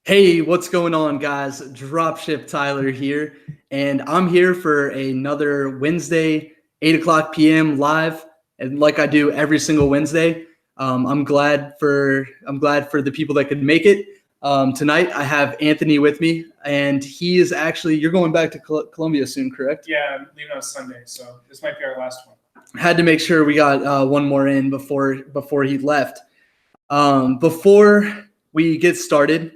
Hey, what's going on, guys? Dropship Tyler here, and I'm here for another Wednesday, 8 o'clock p.m. live, and like I do every single Wednesday. I'm glad for the people that could make it. Tonight, I have Anthony with me, and he is actually you're going back to Columbia soon, correct? Yeah, I'm leaving on Sunday, so this might be our last one. Had to make sure we got one more in before he left. Before we get started,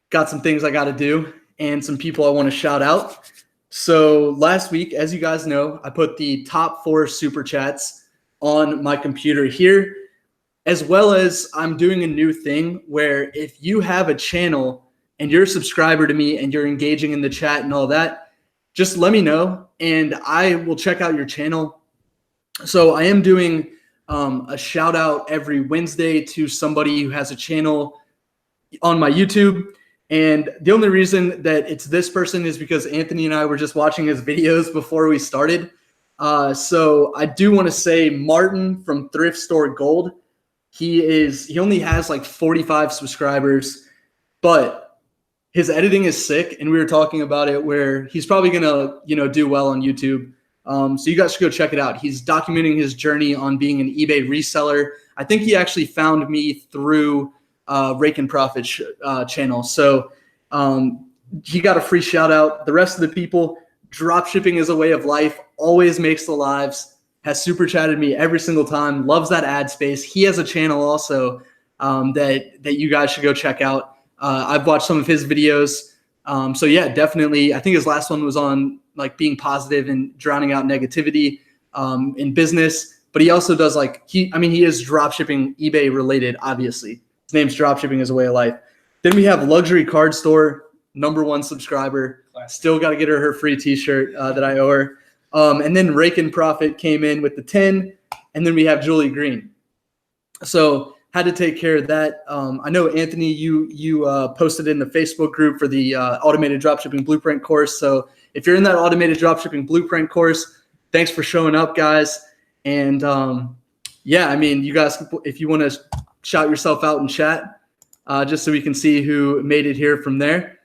got some things I got to do and some people I want to shout out. So last week, as you guys know, I put the top 4 super chats on my computer here, as well as I'm doing a new thing where if you have a channel and you're a subscriber to me and you're engaging in the chat and all that, just let me know and I will check out your channel. So I am doing a shout out every Wednesday to somebody who has a channel on my YouTube. And the only reason that it's this person is because Anthony and I were just watching his videos before we started. So I do want to say Martin from Thrift Store Gold. He only has like 45 subscribers, but his editing is sick. And we were talking about it where he's probably gonna, do well on YouTube. So you guys should go check it out. He's documenting his journey on being an eBay reseller. I think he actually found me through Rake and Profit channel. So he got a free shout out. The rest of the people, drop shipping is a way of life, always makes the lives, has super chatted me every single time, loves that ad space. He has a channel also that you guys should go check out. I've watched some of his videos. So yeah, definitely. I think his last one was on like being positive and drowning out negativity in business. But he also does he is drop shipping eBay related, obviously. His name's Dropshipping is a Way of Life. Then we have Luxury Card Store, #1 subscriber. Still got to get her free t-shirt that I owe her. And then Rake and Profit came in with the 10. And then we have Julie Green. So had to take care of that. I know, Anthony, you posted in the Facebook group for the Automated Dropshipping Blueprint course. So if you're in that Automated Dropshipping Blueprint course, thanks for showing up, guys. And yeah, you guys, if you want to shout yourself out in chat, just so we can see who made it here from there.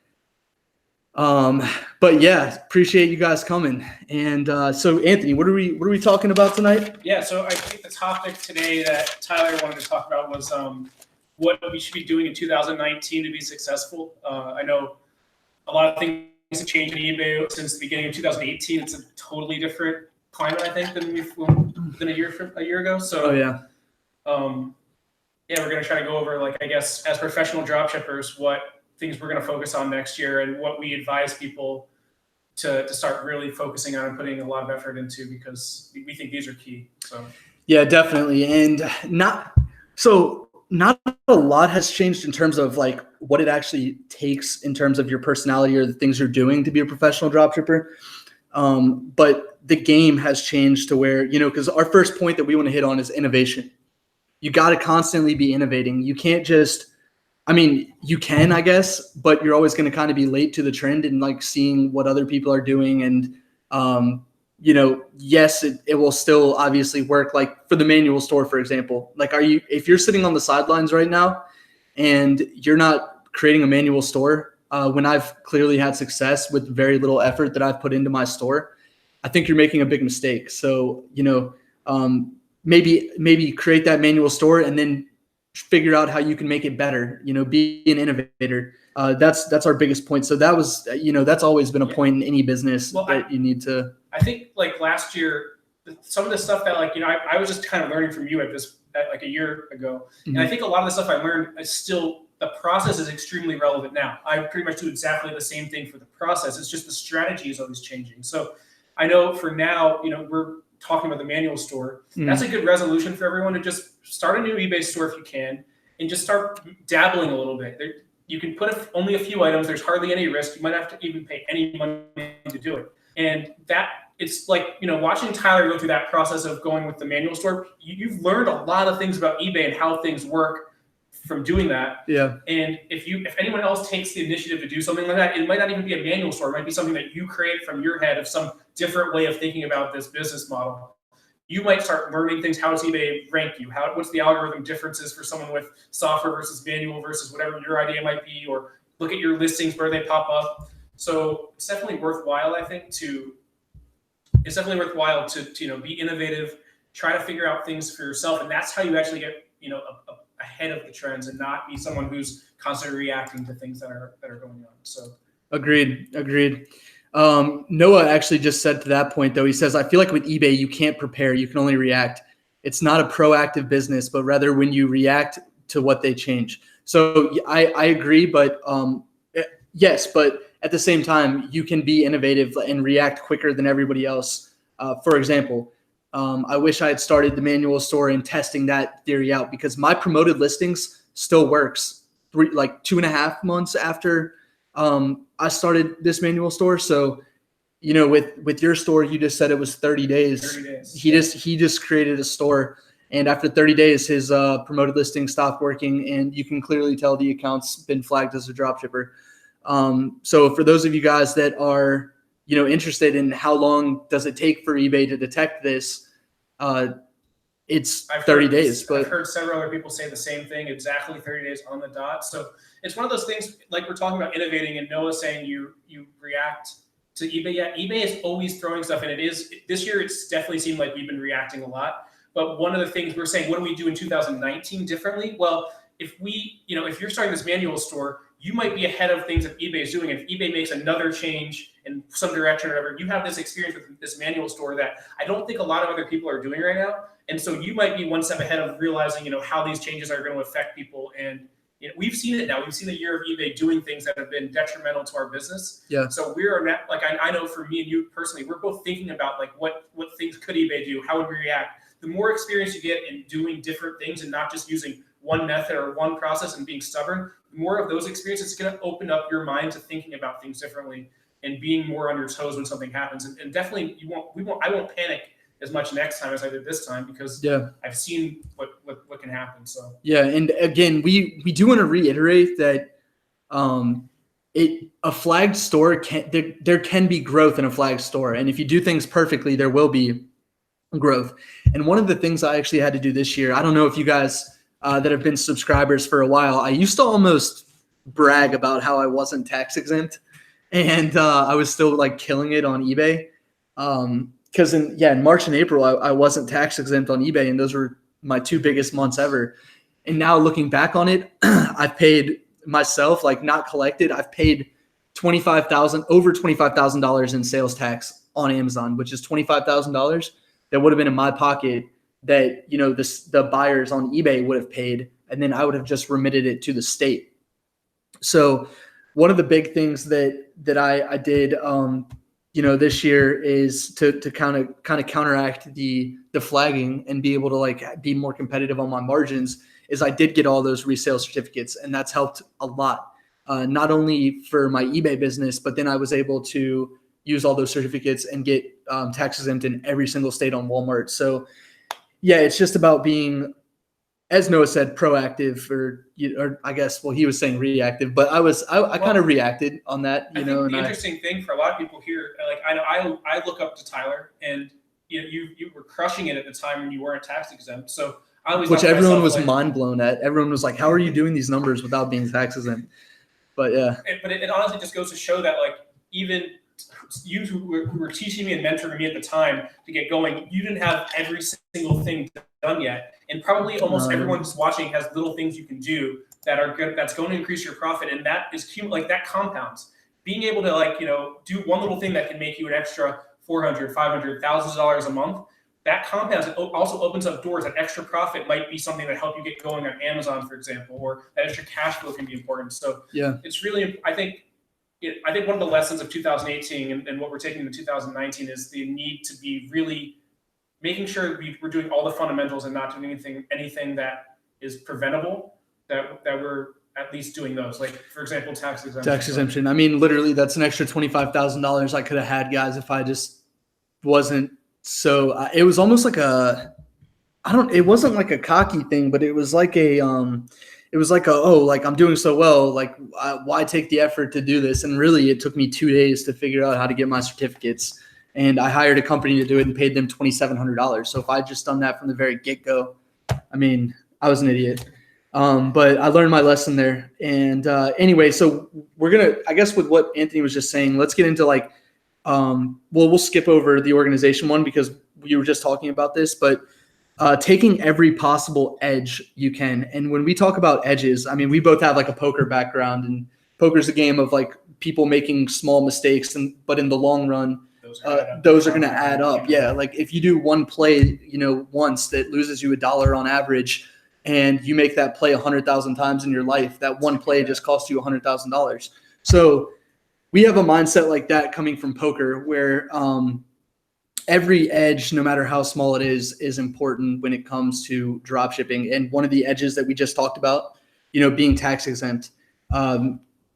But yeah, appreciate you guys coming. And so Anthony, what are we talking about tonight? Yeah, so I think the topic today that Tyler wanted to talk about was what we should be doing in 2019 to be successful. I know a lot of things have changed in eBay since the beginning of 2018. It's a totally different climate, I think, than a year ago. So yeah. Yeah, we're going to try to go over, I guess, as professional dropshippers, what things we're going to focus on next year and what we advise people to start really focusing on and putting a lot of effort into, because we think these are key. So yeah, definitely. And not a lot has changed in terms of what it actually takes in terms of your personality or the things you're doing to be a professional dropshipper. But the game has changed to where, because our first point that we want to hit on is innovation. You got to constantly be innovating. You can't just, you can, I guess, but you're always going to kind of be late to the trend and seeing what other people are doing. And, yes, it will still obviously work. For the manual store, for example, if you're sitting on the sidelines right now and you're not creating a manual store, when I've clearly had success with very little effort that I've put into my store, I think you're making a big mistake. So, maybe create that manual store and then figure out how you can make it better, be an innovator. That's our biggest point. So that was, that's always been a point in any business that you need to. I think last year, some of the stuff that I was just kind of learning from you at a year ago. Mm-hmm. And I think a lot of the stuff I learned is still, the process is extremely relevant now. I pretty much do exactly the same thing for the process. It's just the strategy is always changing. So I know for now, we're talking about the manual store. Mm-hmm. That's a good resolution for everyone to just start a new eBay store if you can, and just start dabbling a little bit. You can put only a few items. There's hardly any risk. You might have to even pay any money to do it. And that it's watching Tyler go through that process of going with the manual store. You've learned a lot of things about eBay and how things work from doing that. Yeah. And if anyone else takes the initiative to do something like that, it might not even be a manual store. It might be something that you create from your head of some different way of thinking about this business model. You might start learning things. How does eBay rank you? What's the algorithm differences for someone with software versus manual versus whatever your idea might be, or look at your listings where they pop up. So it's definitely worthwhile, I think, to be innovative, try to figure out things for yourself, and that's how you actually get ahead of the trends and not be someone who's constantly reacting to things that are going on. So agreed. Noah actually just said to that point, though, he says, I feel like with eBay, you can't prepare, you can only react. It's not a proactive business, but rather when you react to what they change. So I agree, but yes, but at the same time, you can be innovative and react quicker than everybody else. For example, I wish I had started the manual store and testing that theory out, because my promoted listings still works 2.5 months after I started this manual store. So, with your store, you just said it was 30 days. 30 days. He just created a store, and after 30 days, his promoted listing stopped working, and you can clearly tell the account's been flagged as a dropshipper. So for those of you guys that are interested in how long does it take for eBay to detect this, it's 30 days. But I've heard several other people say the same thing, exactly 30 days on the dot. So it's one of those things, like we're talking about innovating, and Noah saying you react to eBay. Yeah, eBay is always throwing stuff, and it is this year. It's definitely seemed like we've been reacting a lot. But one of the things we're saying, what do we do in 2019 differently? Well, if you're starting this manual store, you might be ahead of things that eBay is doing. If eBay makes another change in some direction or whatever, you have this experience with this manual store that I don't think a lot of other people are doing right now. And so you might be one step ahead of realizing, how these changes are going to affect people. And we've seen it now. We've seen a year of eBay doing things that have been detrimental to our business. Yeah. So we're I know for me and you personally, we're both thinking about what things could eBay do? How would we react? The more experience you get in doing different things and not just using one method or one process and being stubborn, the more of those experiences is going to open up your mind to thinking about things differently and being more on your toes when something happens. And definitely I won't panic as much next time as I did this time, because I've seen what can happen. So and again, we do want to reiterate that a flagged store there can be growth in a flagged store, and if you do things perfectly, there will be growth. And one of the things I actually had to do this year, I don't know if you guys that have been subscribers for a while, I used to almost brag about how I wasn't tax exempt, and I was still killing it on eBay. Because in March and April, I wasn't tax exempt on eBay, and those were my 2 biggest months ever. And now looking back on it, I've paid myself, not collected, I've paid over $25,000 in sales tax on Amazon, which is $25,000 that would have been in my pocket that the buyers on eBay would have paid, and then I would have just remitted it to the state. So one of the big things that I did this year is to kind of counteract the flagging and be able to be more competitive on my margins, is I did get all those resale certificates, and that's helped a lot, not only for my eBay business, but then I was able to use all those certificates and get tax exempt in every single state on Walmart. So it's just about being, as Noah said, proactive, or I guess, he was saying reactive, but I kind of reacted on that, I think the interesting thing for a lot of people here, I look up to Tyler, and you were crushing it at the time when you weren't tax exempt. So I always, which everyone was mind blown at. Everyone was like, how are you doing these numbers without being tax exempt? But it honestly just goes to show that even you who were teaching me and mentoring me at the time to get going, you didn't have every single thing done yet, and probably almost everyone who's watching has little things you can do that are good, that's going to increase your profit, and that is that compounds. Being able to do one little thing that can make you an extra $400, $500, $1,000 a month, that compounds. It also opens up doors. That extra profit might be something that help you get going on Amazon, for example, or that extra cash flow can be important. So it's really, I think one of the lessons of 2018 and what we're taking into 2019 is the need to be really making sure we're doing all the fundamentals and not doing anything that is preventable, that we're at least doing those. For example, tax exemption. Tax exemption. I mean, literally, that's an extra $25,000 I could have had, guys, if I just wasn't so. It was almost like it wasn't like a cocky thing, but it was like I'm doing so well, why take the effort to do this? And really, it took me 2 days to figure out how to get my certificates. And I hired a company to do it and paid them $2,700. So if I just done that from the very get-go, I mean, I was an idiot. But I learned my lesson there. And anyway, so we're going to, I guess with what Anthony was just saying, let's get into like, we'll skip over the organization one because we were just talking about this, but taking every possible edge you can. And when we talk about edges, I mean, we both have like a poker background, and poker's a game of like people making small mistakes, but in the long run, those are going to add up. Yeah. Like if you do one play, once that loses you $1 on average, and you make that play 100,000 times in your life, that one play just cost you $100,000. So we have a mindset like that coming from poker where, every edge, no matter how small it is important when it comes to drop shipping. And one of the edges that we just talked about, being tax exempt.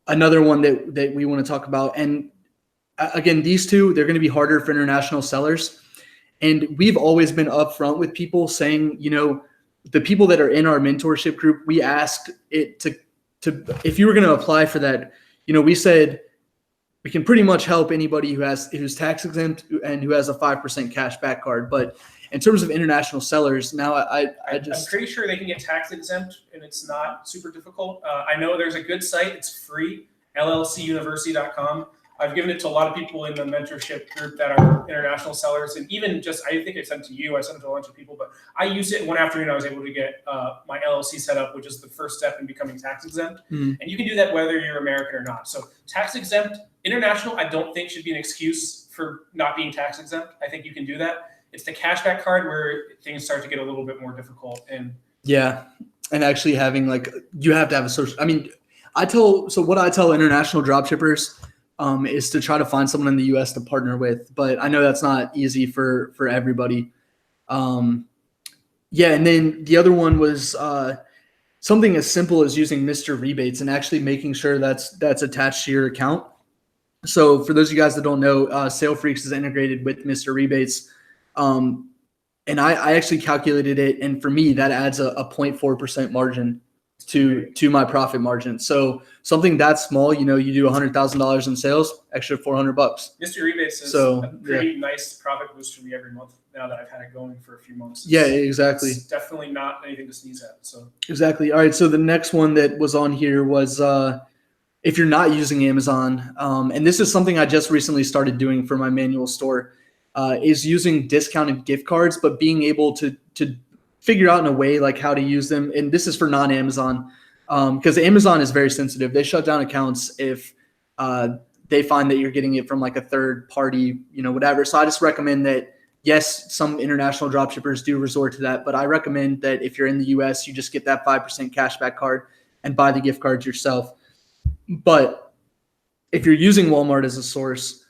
Another one that we want to talk about. And again, these two, they're going to be harder for international sellers. And we've always been upfront with people saying, the people that are in our mentorship group, we asked it to if you were going to apply for that, we said, we can pretty much help anybody who's tax exempt and who has a 5% cashback card. But in terms of international sellers, now I'm pretty sure they can get tax exempt, and it's not super difficult. I know there's a good site. It's free, llcuniversity.com. I've given it to a lot of people in the mentorship group that are international sellers, and even I think I sent it to you. I sent it to a bunch of people, but I used it one afternoon. I was able to get my LLC set up, which is the first step in becoming tax exempt. Mm-hmm. And you can do that whether you're American or not. So tax exempt, international, I don't think should be an excuse for not being tax exempt. I think you can do that. It's the cashback card where things start to get a little bit more difficult. And yeah, and actually having you have to have a social. I mean, what I tell international dropshippers is to try to find someone in the U.S. to partner with, but I know that's not easy for everybody. And then the other one was something as simple as using Mr. Rebates and actually making sure that's attached to your account. So for those of you guys that don't know, SaleFreaks is integrated with Mr. Rebates. And I actually calculated it, and for me, that adds a 0.4% margin to my profit margin. So something that small, you do $100,000 in sales, extra $400. Mr. Rebates is a pretty nice profit boost for me every month now that I've had it going for a few months. Yeah, exactly. It's definitely not anything to sneeze at. So exactly. All right. So the next one that was on here was if you're not using Amazon, and this is something I just recently started doing for my manual store, is using discounted gift cards, but being able to figure out in a way like how to use them. And this is for non-Amazon, because Amazon is very sensitive. They shut down accounts if they find that you're getting it from like a third party, whatever. So I just recommend that, yes, some international dropshippers do resort to that, but I recommend that if you're in the US, you just get that 5% cashback card and buy the gift cards yourself. But if you're using Walmart as a source,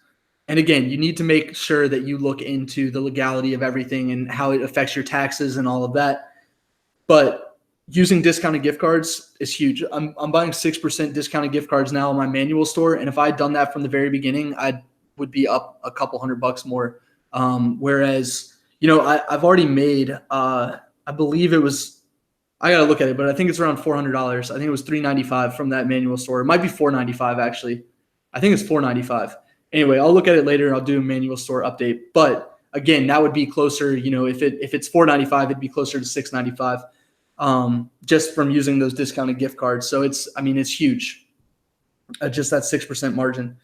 and again, you need to make sure that you look into the legality of everything and how it affects your taxes and all of that. But using discounted gift cards is huge. I'm buying 6% discounted gift cards now in my manual store. And if I had done that from the very beginning, I would be up a couple $100 more. Whereas, I've already made, I believe it was, I got to look at it, but I think it's around $400. I think it was $395 from that manual store. It might be $495 actually. I think it's $495. Anyway, I'll look at it later and I'll do a manual store update. But again, that would be closer, if it's $495, it'd be closer to $695, just from using those discounted gift cards. So it's huge, just that 6% margin.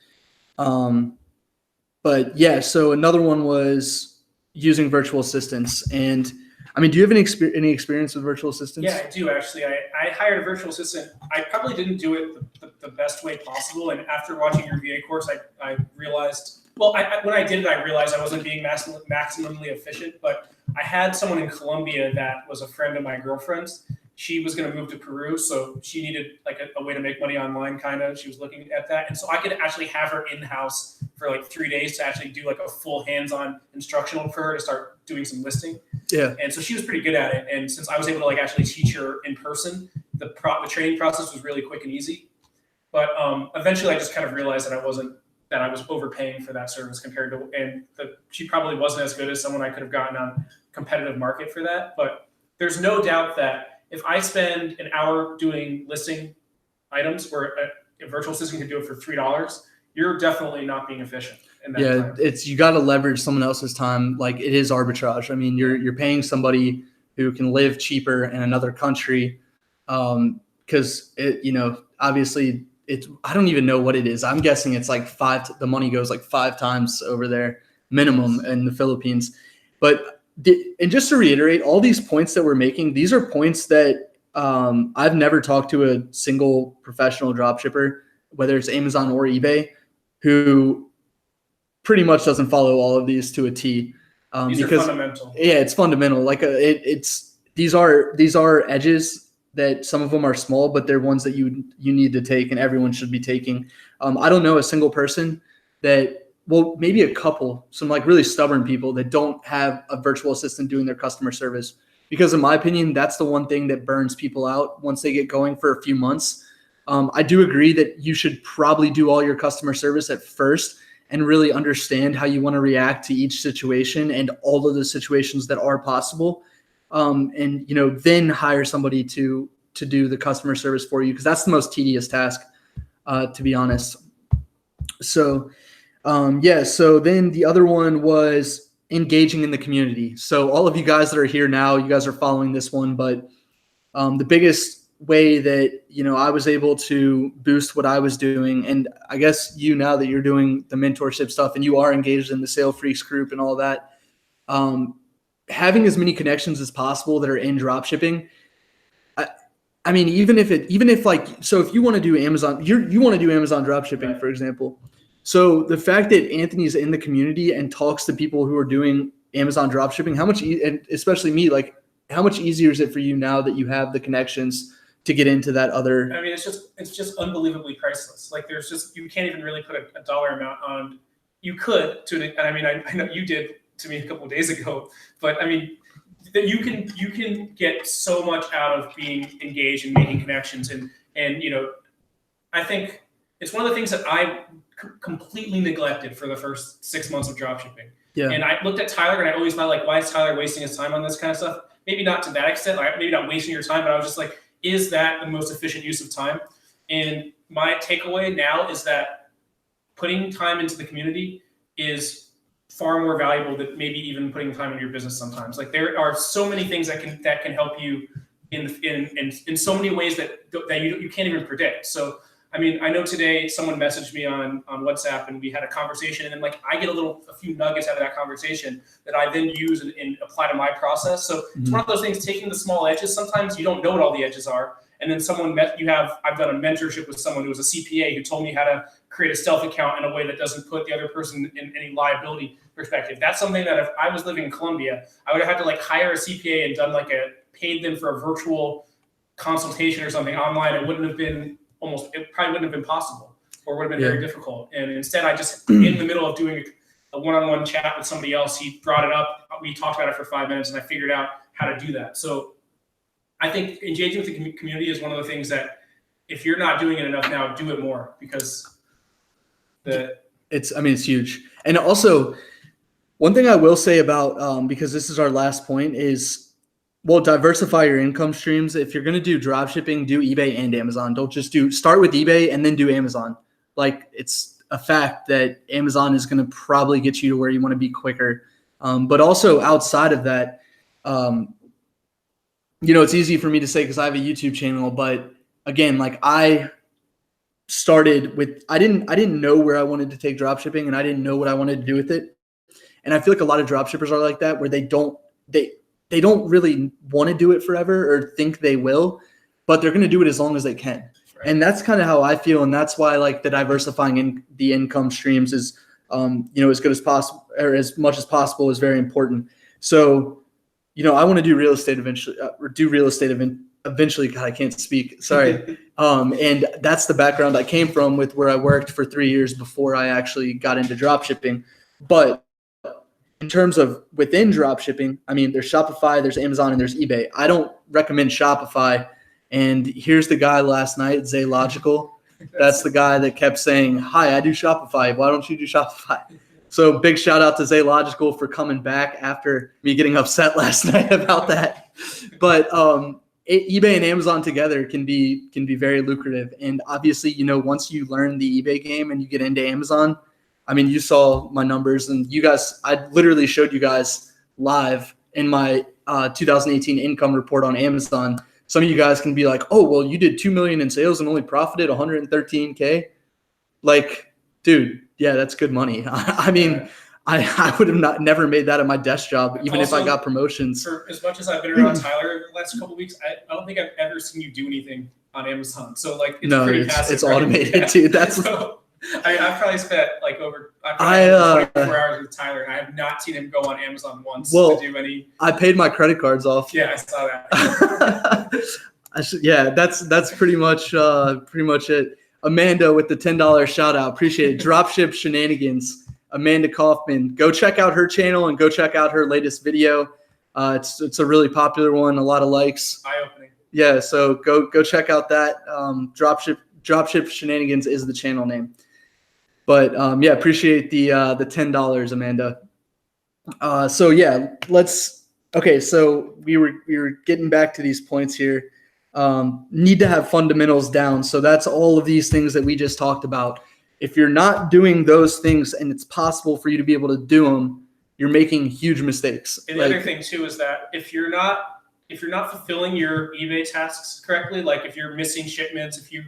But yeah, so another one was using virtual assistants. And do you have any experience with virtual assistants? Yeah, I do actually. I hired a virtual assistant. I probably didn't do it the best way possible. And after watching your VA course, I realized, when I did it, I realized I wasn't being maximally efficient. But I had someone in Colombia that was a friend of my girlfriend's. She was going to move to Peru, so she needed like a way to make money online, kind of. She was looking at that. And so I could actually have her in-house for like 3 days to actually do like a full hands-on instructional for her to start doing some listing. Yeah. And so she was pretty good at it. And since I was able to like actually teach her in person, the training process was really quick and easy. But eventually I just kind of realized that I was overpaying for that service compared to, and she probably wasn't as good as someone I could have gotten on competitive market for that. But there's no doubt that if I spend an hour doing listing items where a virtual assistant can do it for $3, you're definitely not being efficient in that time. You got to leverage someone else's time. Like it is arbitrage. You're paying somebody who can live cheaper in another country Because obviously I don't even know what it is. I'm guessing it's like the money goes like 5 times over there minimum in the Philippines. But and just to reiterate, all these points that we're making, these are points that I've never talked to a single professional dropshipper, whether it's Amazon or eBay, who pretty much doesn't follow all of these to a T. These are fundamental. Yeah, it's fundamental. Like these are edges that some of them are small, but they're ones that you need to take, and everyone should be taking. I don't know a single person well, maybe a couple, some like really stubborn people that don't have a virtual assistant doing their customer service. Because in my opinion, that's the one thing that burns people out once they get going for a few months. I do agree that you should probably do all your customer service at first and really understand how you want to react to each situation and all of the situations that are possible. And then hire somebody to do the customer service for you, because that's the most tedious task, to be honest. So so then the other one was engaging in the community. So all of you guys that are here now, you guys are following this one, but the biggest way that I was able to boost what I was doing, and I guess now that you're doing the mentorship stuff and you are engaged in the Sale Freaks group and all that, having as many connections as possible that are in dropshipping. I mean, even if if you want to do Amazon, you want to do Amazon dropshipping, right, for example. So the fact that Anthony's in the community and talks to people who are doing Amazon dropshipping, and especially me, like how much easier is it for you now that you have the connections to get into that other? I mean, it's just unbelievably priceless. Like you can't even really put a dollar amount on. You could and I mean, I know you did to me a couple of days ago, but I mean, that you can get so much out of being engaged and making connections, and I think it's one of the things that I completely neglected for the first 6 months of dropshipping. Yeah. And I looked at Tyler and I always thought, like, why is Tyler wasting his time on this kind of stuff? Maybe not to that extent, like maybe not wasting your time, but I was just like, is that the most efficient use of time? And my takeaway now is that putting time into the community is far more valuable than maybe even putting time into your business sometimes. Like there are so many things that can help you in so many ways that you can't even predict. So I mean, I know today someone messaged me on WhatsApp and we had a conversation, and then like I get a few nuggets out of that conversation that I then use and apply to my process. So it's one of those things, taking the small edges. Sometimes you don't know what all the edges are. And then I've done a mentorship with someone who was a CPA who told me how to create a stealth account in a way that doesn't put the other person in any liability perspective. That's something that if I was living in Colombia, I would have had to like hire a CPA and done paid them for a virtual consultation or something online. It probably wouldn't have been possible, or would have been very difficult. And instead I just, in the middle of doing a one-on-one chat with somebody else, he brought it up, we talked about it for 5 minutes, and I figured out how to do that. So I think engaging with the community is one of the things that if you're not doing it enough now, do it more, because it's huge. And also one thing I will say about, because this is our last point, is, well, diversify your income streams. If you're going to do drop shipping, do eBay and Amazon. Don't just start with eBay and then do Amazon. Like, it's a fact that Amazon is going to probably get you to where you want to be quicker. But also outside of that, it's easy for me to say because I have a YouTube channel, but again, like I didn't know where I wanted to take drop shipping, and I didn't know what I wanted to do with it. And I feel like a lot of drop shippers are like that, where they don't really want to do it forever or think they will, but they're going to do it as long as they can. Right. And that's kind of how I feel. And that's why like the diversifying in the income streams is, as good as possible, or as much as possible, is very important. So, I want to do real estate eventually, eventually. God, I can't speak. Sorry. And that's the background I came from, with where I worked for 3 years before I actually got into drop shipping. But in terms of within drop shipping, I mean, there's Shopify, there's Amazon, and there's eBay. I don't recommend Shopify. And here's the guy last night, Zay Logical. That's the guy that kept saying, "Hi, I do Shopify. Why don't you do Shopify?" So big shout out to Zay Logical for coming back after me getting upset last night about that. But eBay and Amazon together can be very lucrative. And obviously, once you learn the eBay game and you get into Amazon, I mean, you saw my numbers, and you guys, I literally showed you guys live in my 2018 income report on Amazon. some of you guys can be like, oh, well, you did 2 million in sales and only profited 113K. Like, dude, yeah, that's good money. I mean, I would have never made that at my desk job, even also, if I got promotions. For as much as I've been around Tyler the last couple of weeks, I don't think I've ever seen you do anything on Amazon. So like, it's passive. It's automated too. That's so, I've probably spent like 24 hours with Tyler, and I have not seen him go on Amazon once to do any. I paid my credit cards off. Yeah, I saw that. Yeah, that's pretty much it. Amanda with the $10 shout out. Appreciate it. Dropship Shenanigans. Amanda Kaufman. Go check out her channel and go check out her latest video. It's a really popular one. A lot of likes. Eye-opening. Yeah, so go check out that. Dropship Shenanigans is the channel name. But yeah, appreciate the $10, Amanda. So yeah, so we were getting back to these points here. Need to have fundamentals down. So that's all of these things that we just talked about. If you're not doing those things and it's possible for you to be able to do them, you're making huge mistakes. And the other thing too is that if you're not fulfilling your eBay tasks correctly, like if you're missing shipments, if you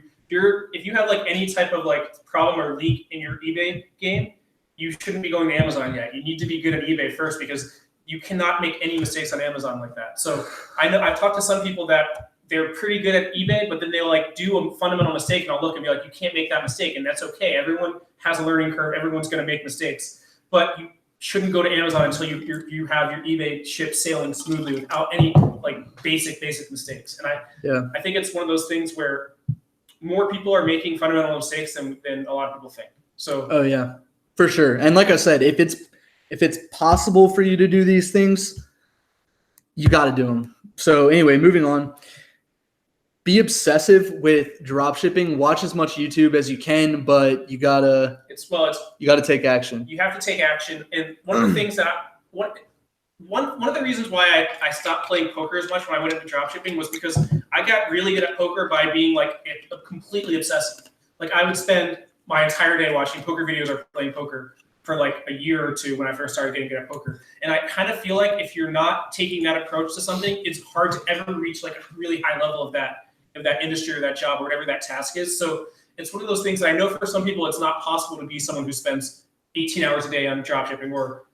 have like any type of like problem or leak in your eBay game, you shouldn't be going to Amazon yet. You need to be good at eBay first, because you cannot make any mistakes on Amazon like that. So I know I've talked to some people that they're pretty good at eBay, but then they'll like do a fundamental mistake, and I'll look and be like, you can't make that mistake, and that's okay. Everyone has a learning curve. Everyone's going to make mistakes, but you shouldn't go to Amazon until you have your eBay ship sailing smoothly without any like basic mistakes. And I think it's one of those things where more people are making fundamental mistakes than a lot of people think. So oh yeah, for sure. And like I said, if it's possible for you to do these things, you got to do them. So anyway, moving on. Be obsessive with drop shipping. Watch as much YouTube as you can, but you gotta take action. You have to take action. And one of the things that one of the reasons why I stopped playing poker as much when I went into drop shipping was because I got really good at poker by being like completely obsessive. Like I would spend my entire day watching poker videos or playing poker for like a year or two when I first started getting good at poker. And I kind of feel like if you're not taking that approach to something, it's hard to ever reach like a really high level of that industry or that job or whatever that task is. So it's one of those things that I know for some people it's not possible to be someone who spends 18 hours a day on dropshipping or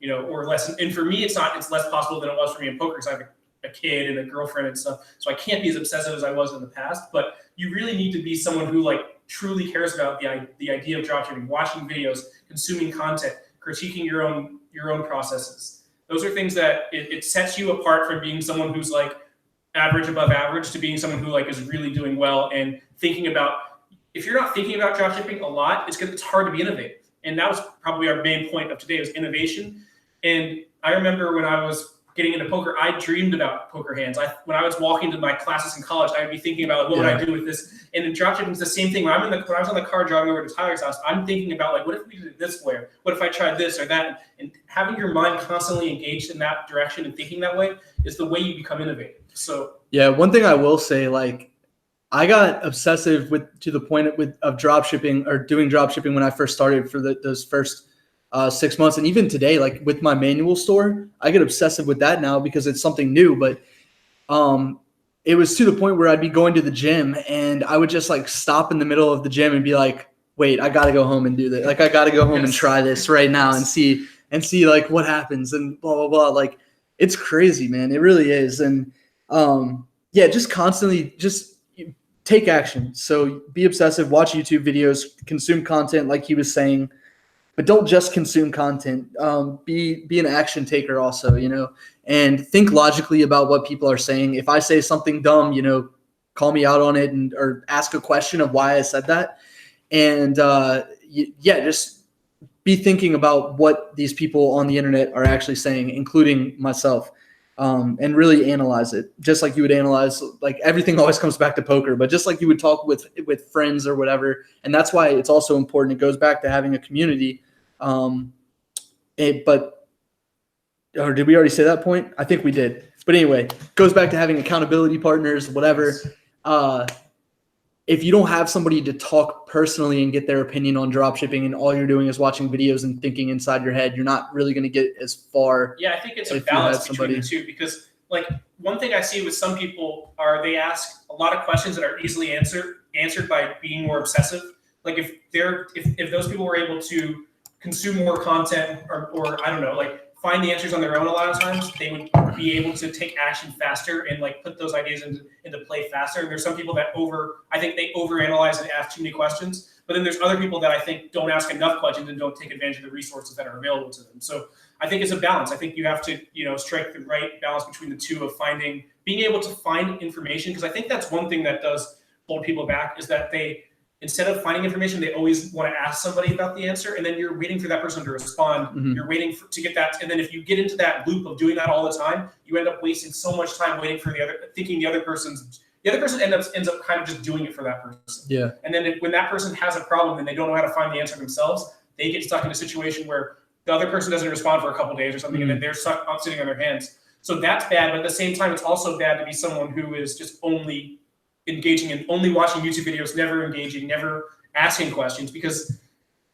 less. And for me, it's less possible than it was for me in poker, because I have a kid and a girlfriend and stuff. So I can't be as obsessive as I was in the past, but you really need to be someone who like truly cares about the idea of dropshipping, watching videos, consuming content, critiquing your own processes. Those are things that it sets you apart from being someone who's like average above average to being someone who like is really doing well and thinking about. If you're not thinking about dropshipping a lot, it's hard to be innovative. And that was probably our main point of today, was innovation. And I remember when I was getting into poker, I dreamed about poker hands. When I was walking to my classes in college, I would be thinking about what would I do with this. And in dropshipping, it's the same thing. When I was on the car driving over to Tyler's house, I'm thinking about like, what if we did it this way? What if I tried this or that? And having your mind constantly engaged in that direction and thinking that way is the way you become innovative. So yeah, one thing I will say, like I got obsessive to the point of dropshipping or doing dropshipping when I first started for those first 6 months. And even today, like with my manual store, I get obsessive with that now because it's something new. But it was to the point where I'd be going to the gym and I would just like stop in the middle of the gym and be like, wait, I got to go home and do this. Like I got to go home and try this right now and see like what happens and blah, blah, blah. Like it's crazy, man. It really is. And yeah, just constantly just take action. So be obsessive, watch YouTube videos, consume content like he was saying, but don't just consume content. Be an action taker also, and think logically about what people are saying. If I say something dumb, call me out on it or ask a question of why I said that. And just be thinking about what these people on the internet are actually saying, including myself. And really analyze it, just like you would analyze, like everything always comes back to poker, but just like you would talk with friends or whatever. And that's why it's also important. It goes back to having a community. Or did we already say that point? I think we did. But anyway, it goes back to having accountability partners, whatever. If you don't have somebody to talk personally and get their opinion on dropshipping and all you're doing is watching videos and thinking inside your head, you're not really going to get as far. Yeah, I think it's a balance between the two, because like one thing I see with some people are they ask a lot of questions that are easily answered by being more obsessive. Like if those people were able to consume more content or I don't know, like find the answers on their own a lot of times, they would be able to take action faster and like put those ideas into play faster. And there's some people that I think they overanalyze and ask too many questions. But then there's other people that I think don't ask enough questions and don't take advantage of the resources that are available to them. So I think it's a balance. I think you have to, strike the right balance between the two of being able to find information. Because I think that's one thing that does hold people back is that instead of finding information, they always want to ask somebody about the answer. And then you're waiting for that person to respond. Mm-hmm. You're waiting to get that. And then if you get into that loop of doing that all the time, you end up wasting so much time waiting for the other person ends up kind of just doing it for that person. Yeah. And then when that person has a problem and they don't know how to find the answer themselves, they get stuck in a situation where the other person doesn't respond for a couple of days or something, and then they're stuck sitting on their hands. So that's bad. But at the same time, it's also bad to be someone who is just only engaging and only watching YouTube videos, never engaging, never asking questions, because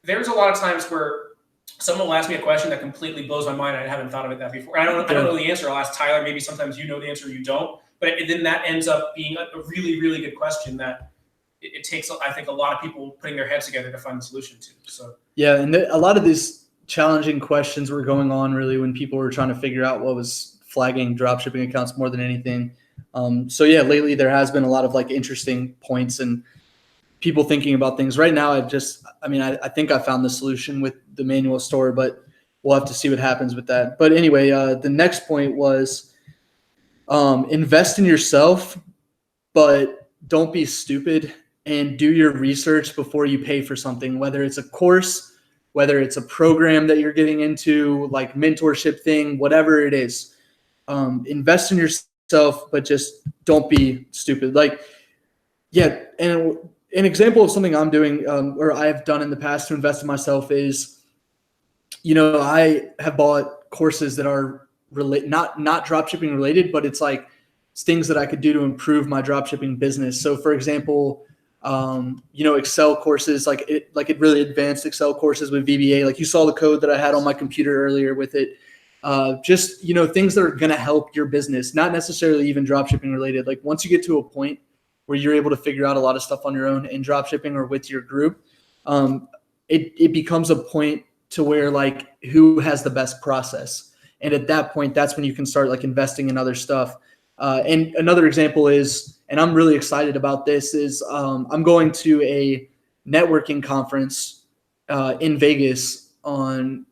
there's a lot of times where someone will ask me a question that completely blows my mind. I haven't thought of it that before. I don't know the answer. I'll ask Tyler. Maybe sometimes you know the answer, you don't. But then that ends up being a really, really good question that it takes, I think, a lot of people putting their heads together to find the solution to. So yeah, and a lot of these challenging questions were going on really when people were trying to figure out what was flagging dropshipping accounts more than anything. So yeah, lately there has been a lot of like interesting points and people thinking about things. Right now, I think I found the solution with the manual store, but we'll have to see what happens with that. But anyway, the next point was invest in yourself, but don't be stupid and do your research before you pay for something, whether it's a course, whether it's a program that you're getting into, like mentorship thing, whatever it is. Invest in yourself, but just don't be stupid. Like, yeah, and an example of something I'm doing or I've done in the past to invest in myself is, I have bought courses that are not dropshipping related, but it's things that I could do to improve my dropshipping business. So for example, Excel courses, like really advanced Excel courses with VBA, like you saw the code that I had on my computer earlier with it. Just things that are going to help your business, not necessarily even dropshipping related. Like once you get to a point where you're able to figure out a lot of stuff on your own in dropshipping or with your group, it becomes a point to where like who has the best process. And at that point, that's when you can start like investing in other stuff. And another example is, and I'm really excited about this, is I'm going to a networking conference in Vegas I'm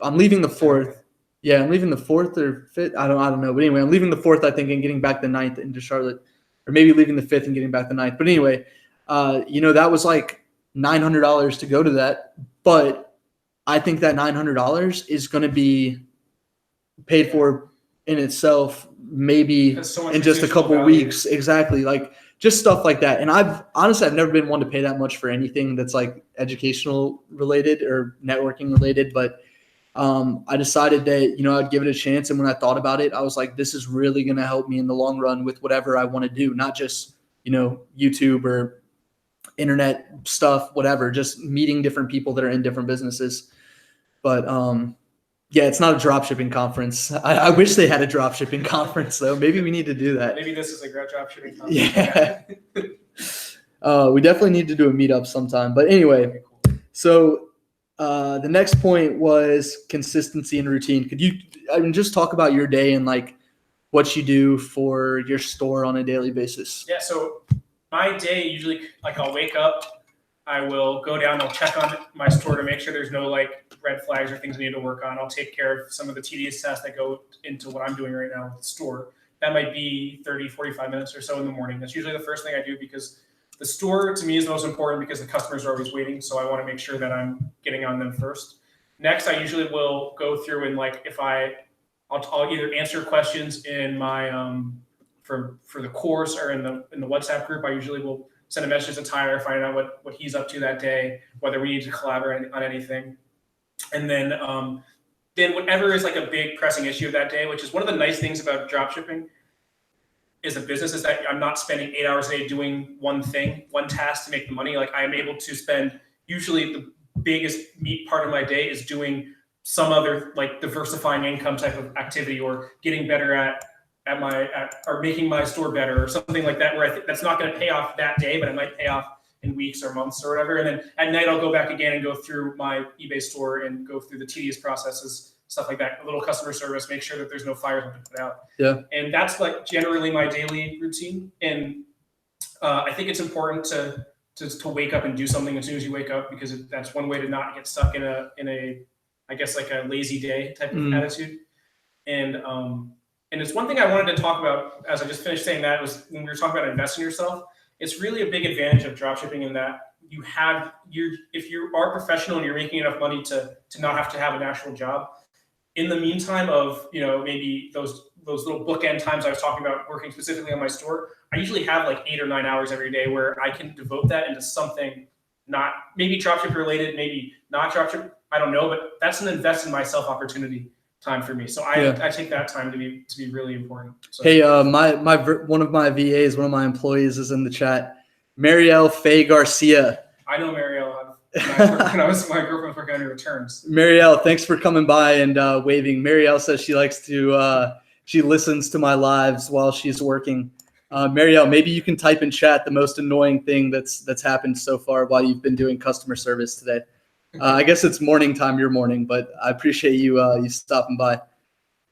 leaving the 4th. Yeah, I'm leaving the 4th or 5th. I don't know. But anyway, I'm leaving the 4th, I think, and getting back the 9th into Charlotte. Or maybe leaving the 5th and getting back the 9th. But anyway, that was like $900 to go to that. But I think that $900 is going to be paid for in itself maybe in just a couple weeks. Exactly. Like just stuff like that. And I've never been one to pay that much for anything that's like educational related or networking related. But I decided that, I'd give it a chance. And when I thought about it, I was like, this is really going to help me in the long run with whatever I want to do, not just, YouTube or internet stuff, whatever, just meeting different people that are in different businesses. But yeah, it's not a dropshipping conference. I wish they had a dropshipping conference though. Maybe we need to do that. Maybe this is a great dropshipping conference. Yeah. We definitely need to do a meetup sometime. But anyway, so the next point was consistency and routine. Could you just talk about your day and like what you do for your store on a daily basis? Yeah. So my day usually, like I'll wake up, I will go down, I'll check on my store to make sure there's no like red flags or things I need to work on. I'll take care of some of the tedious tasks that go into what I'm doing right now with the store. That might be 30, 45 minutes or so in the morning. That's usually the first thing I do because the store to me is most important because the customers are always waiting. So I want to make sure that I'm getting on them first. Next, I usually will go through and like if I'll either answer questions in my for the course or in the WhatsApp group. I usually will send a message to Tyler, find out what he's up to that day, whether we need to collaborate on anything. And then whatever is like a big pressing issue of that day, which is one of the nice things about dropshipping is a business, is that I'm not spending 8 hours a day doing one thing, one task to make the money. Like I am able to spend, usually the biggest meat part of my day is doing some other like diversifying income type of activity or getting better at or making my store better or something like that, where I think that's not going to pay off that day, but it might pay off in weeks or months or whatever. And then at night I'll go back again and go through my eBay store and go through the tedious processes, stuff like that, a little customer service, make sure that there's no fires to put out. Yeah. And that's like generally my daily routine. And I think it's important to wake up and do something as soon as you wake up, because that's one way to not get stuck in a I guess like a lazy day type of attitude. And it's one thing I wanted to talk about as I just finished saying that was when we were talking about investing in yourself. It's really a big advantage of dropshipping in that if you are professional and you're making enough money to not have to have an actual job. In the meantime of, maybe those little bookend times I was talking about working specifically on my store, I usually have like 8 or 9 hours every day where I can devote that into something not maybe dropship related, maybe not dropship, I don't know, but that's an invest in myself opportunity time for me. So I take that time to be really important. So. Hey, one of my VAs, one of my employees is in the chat. Marielle Faye Garcia. I know Marielle. When I was my girlfriend working on your returns. Marielle, thanks for coming by and waving. Marielle says she likes to she listens to my lives while she's working. Marielle, maybe you can type in chat the most annoying thing that's happened so far while you've been doing customer service today. I guess it's morning time, your morning, but I appreciate you stopping by.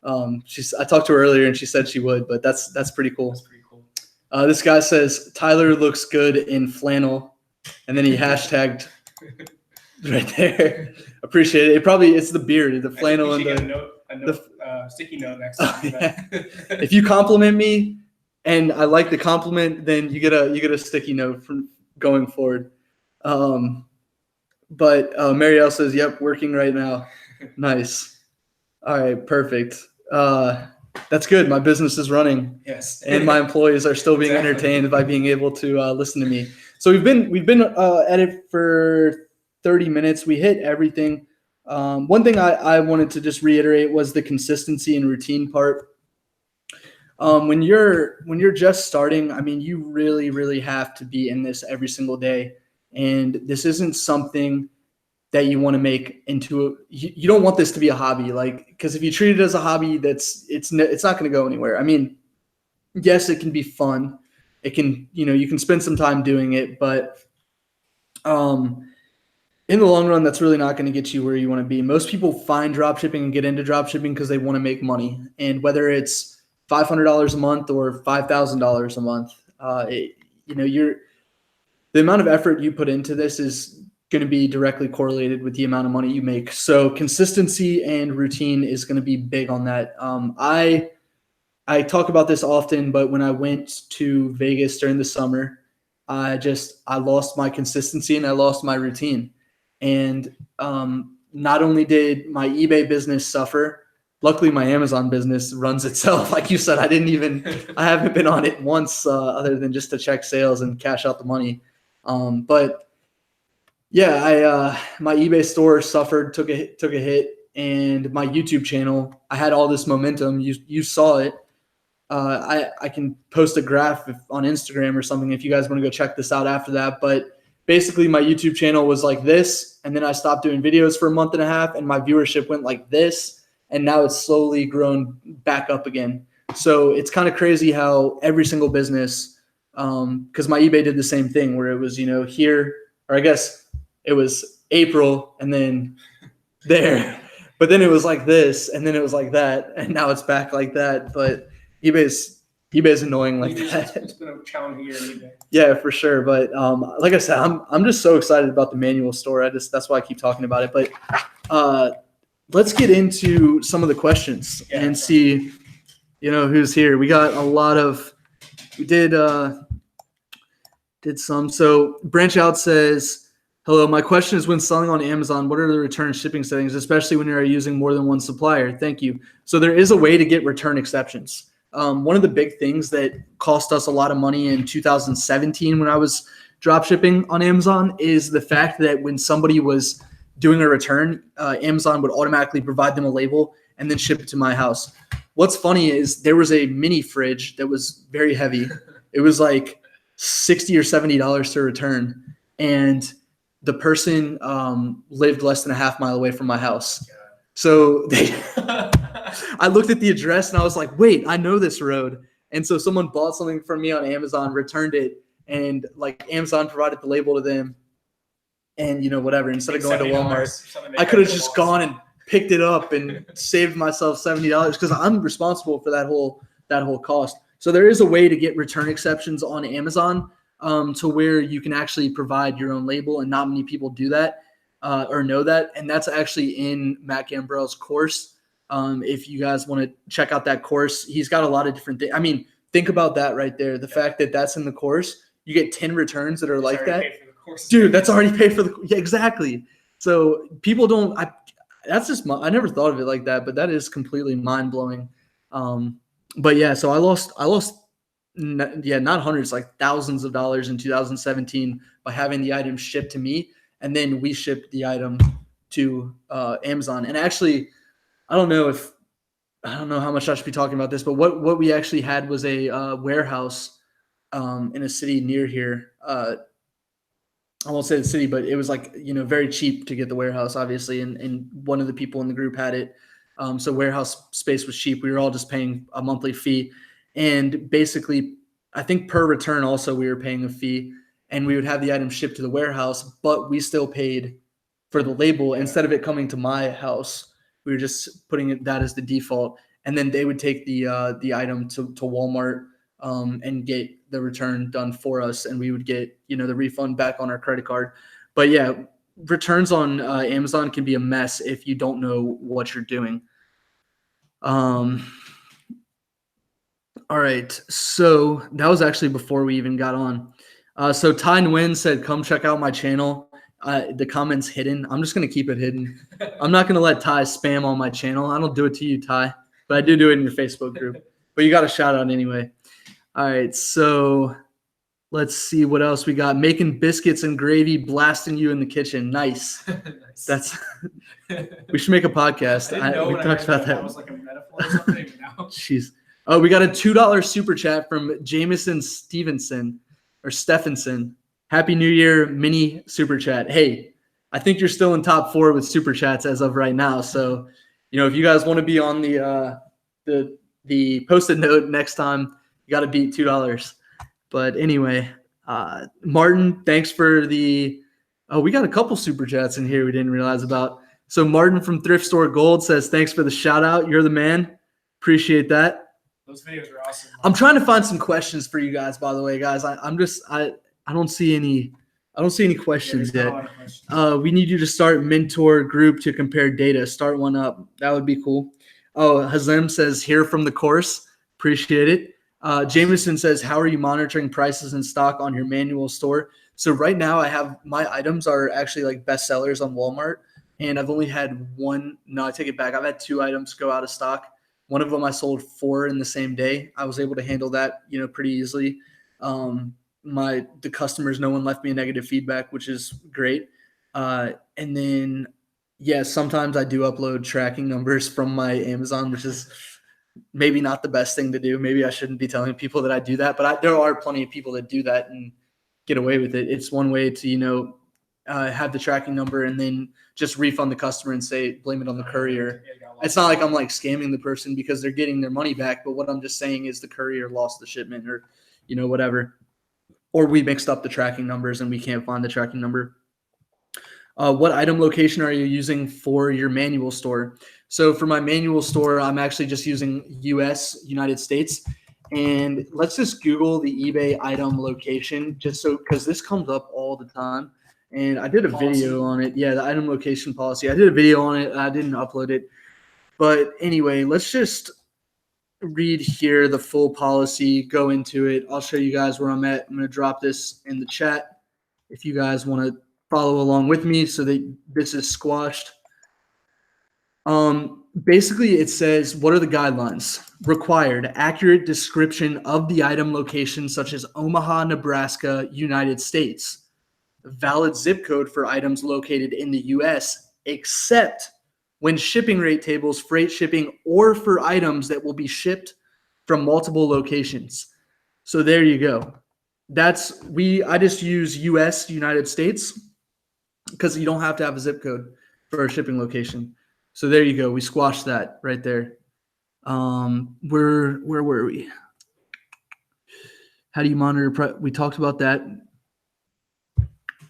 I talked to her earlier and she said she would, but that's pretty cool. That's pretty cool. This guy says Tyler looks good in flannel, and then he hashtagged right there. Appreciate it. It's the beard, the flannel, and the sticky note next time. Yeah. If you compliment me and I like the compliment, then you get a sticky note from going forward. But Marielle says, "Yep, working right now." Nice. All right, perfect. That's good. My business is running. Yes. And my employees are still being entertained by being able to listen to me. So we've been at it for 30 minutes. We hit everything. One thing I wanted to just reiterate was the consistency and routine part. When you're just starting, I mean, you really, really have to be in this every single day. And this isn't something that you want to make into you don't want this to be a hobby, because if you treat it as a hobby, it's not going to go anywhere. I mean, yes, it can be fun. It can, you can spend some time doing it, but in the long run, that's really not going to get you where you want to be. Most people find dropshipping and get into dropshipping because they want to make money. And whether it's $500 a month or $5,000 a month, the amount of effort you put into this is going to be directly correlated with the amount of money you make. So consistency and routine is going to be big on that. I talk about this often, but when I went to Vegas during the summer, I lost my consistency and I lost my routine. And not only did my eBay business suffer, luckily my Amazon business runs itself. Like you said, I haven't been on it once other than just to check sales and cash out the money. But yeah, my eBay store suffered, took a hit, and my YouTube channel, I had all this momentum. You saw it. I can post a graph on Instagram or something if you guys want to go check this out after that. But basically my YouTube channel was like this, and then I stopped doing videos for a month and a half, and my viewership went like this, and now it's slowly grown back up again. So it's kind of crazy how every single business, because my eBay did the same thing where it was, here, or I guess it was April and then there, but then it was like this and then it was like that, and now it's back like that. But eBay's annoying like that. It's been a challenging year in eBay. Yeah, for sure. But like I said, I'm just so excited about the manual store. That's why I keep talking about it. But let's get into some of the questions and see, who's here. We got a lot of. We did some. So Branch Out says, hello, my question is, when selling on Amazon, what are the return shipping settings, especially when you're using more than one supplier? Thank you. So there is a way to get return exceptions. One of the big things that cost us a lot of money in 2017 when I was drop shipping on Amazon is the fact that when somebody was doing a return, Amazon would automatically provide them a label and then ship it to my house. What's funny is there was a mini fridge that was very heavy. It was like $60 or $70 to return. And the person lived less than a half mile away from my house. So I looked at the address and I was like, wait, I know this road. And so someone bought something from me on Amazon, returned it, and like Amazon provided the label to them. And whatever, instead of going to Walmart, I could have just gone and picked it up and saved myself $70 because I'm responsible for that whole cost. So there is a way to get return exceptions on Amazon to where you can actually provide your own label, and not many people do that or know that. And that's actually in Matt Gambrell's course. If you guys want to check out that course, he's got a lot of different things. I mean, think about that right there. The fact that that's in the course, you get 10 returns that are like that. Dude, that's already paid for yeah, exactly. So people don't. I never thought of it like that, but that is completely mind blowing. But yeah, so I lost, not hundreds, like thousands of dollars in 2017 by having the item shipped to me, and then we shipped the item to Amazon. And actually, I don't know how much I should be talking about this, but what we actually had was a warehouse in a city near here. I won't say the city, but it was like, very cheap to get the warehouse, obviously. And one of the people in the group had it. So warehouse space was cheap. We were all just paying a monthly fee. And basically, I think per return also we were paying a fee. And we would have the item shipped to the warehouse, but we still paid for the label. Instead of it coming to my house, we were just putting that as the default. And then they would take the item to Walmart and get the return done for us, and we would get the refund back on our credit card. But yeah, returns on Amazon can be a mess if you don't know what you're doing. All right, so that was actually before we even got on. So Ty Nguyen said, come check out my channel. The comment's hidden. I'm just going to keep it hidden. I'm not going to let Ty spam on my channel. I don't do it to you, Ty, but I do it in your Facebook group. But you got a shout out anyway. All right, so let's see what else we got. Making biscuits and gravy, blasting you in the kitchen. Nice. Nice. That's. We should make a podcast. We talked about that. Was like a metaphor or something. Jeez. Oh, we got a $2 super chat from Jameson Stephenson. Happy New Year mini super chat. Hey, I think you're still in top 4 with super chats as of right now. So, if you guys want to be on the posted note next time, you got to beat $2. But anyway, Martin, thanks for we got a couple super chats in here we didn't realize about. So Martin from Thrift Store Gold says, thanks for the shout out. You're the man. Appreciate that. Those videos were awesome. I'm trying to find some questions for you guys, by the way, guys. I don't see any questions yet. We need you to start mentor group to compare data. Start one up. That would be cool. Oh, Hazem says, here from the course. Appreciate it. Jameson says, how are you monitoring prices in stock on your manual store? So right now my items are actually like best sellers on Walmart, and I've only had one. No, I take it back. I've had 2 items go out of stock. One of them I sold 4 in the same day. I was able to handle that, pretty easily. The customers, no one left me a negative feedback, which is great. And then, sometimes I do upload tracking numbers from my Amazon, which is maybe not the best thing to do. Maybe I shouldn't be telling people that I do that, but there are plenty of people that do that and get away with it. It's one way to, have the tracking number and then just refund the customer and say, blame it on the courier. It's not like I'm like scamming the person because they're getting their money back. But what I'm just saying is the courier lost the shipment or, whatever. Or we mixed up the tracking numbers and we can't find the tracking number. What item location are you using for your manual store? So for my manual store, I'm actually just using United States. And let's just Google the eBay item location because this comes up all the time. And I did a video on it. Yeah, the item location policy. I did a video on it. I didn't upload it. But anyway, let's just read here the full policy, go into it. I'll show you guys where I'm at. I'm going to drop this in the chat if you guys want to follow along with me so that this is squashed. Basically, it says, what are the guidelines? Required, accurate description of the item location, such as Omaha, Nebraska, United States. Valid zip code for items located in the U.S., except when shipping rate tables, freight shipping, or for items that will be shipped from multiple locations. So there you go. I just use U.S., United States, because you don't have to have a zip code for a shipping location. So there you go. We squashed that right there. Where were we? How do you monitor? We talked about that.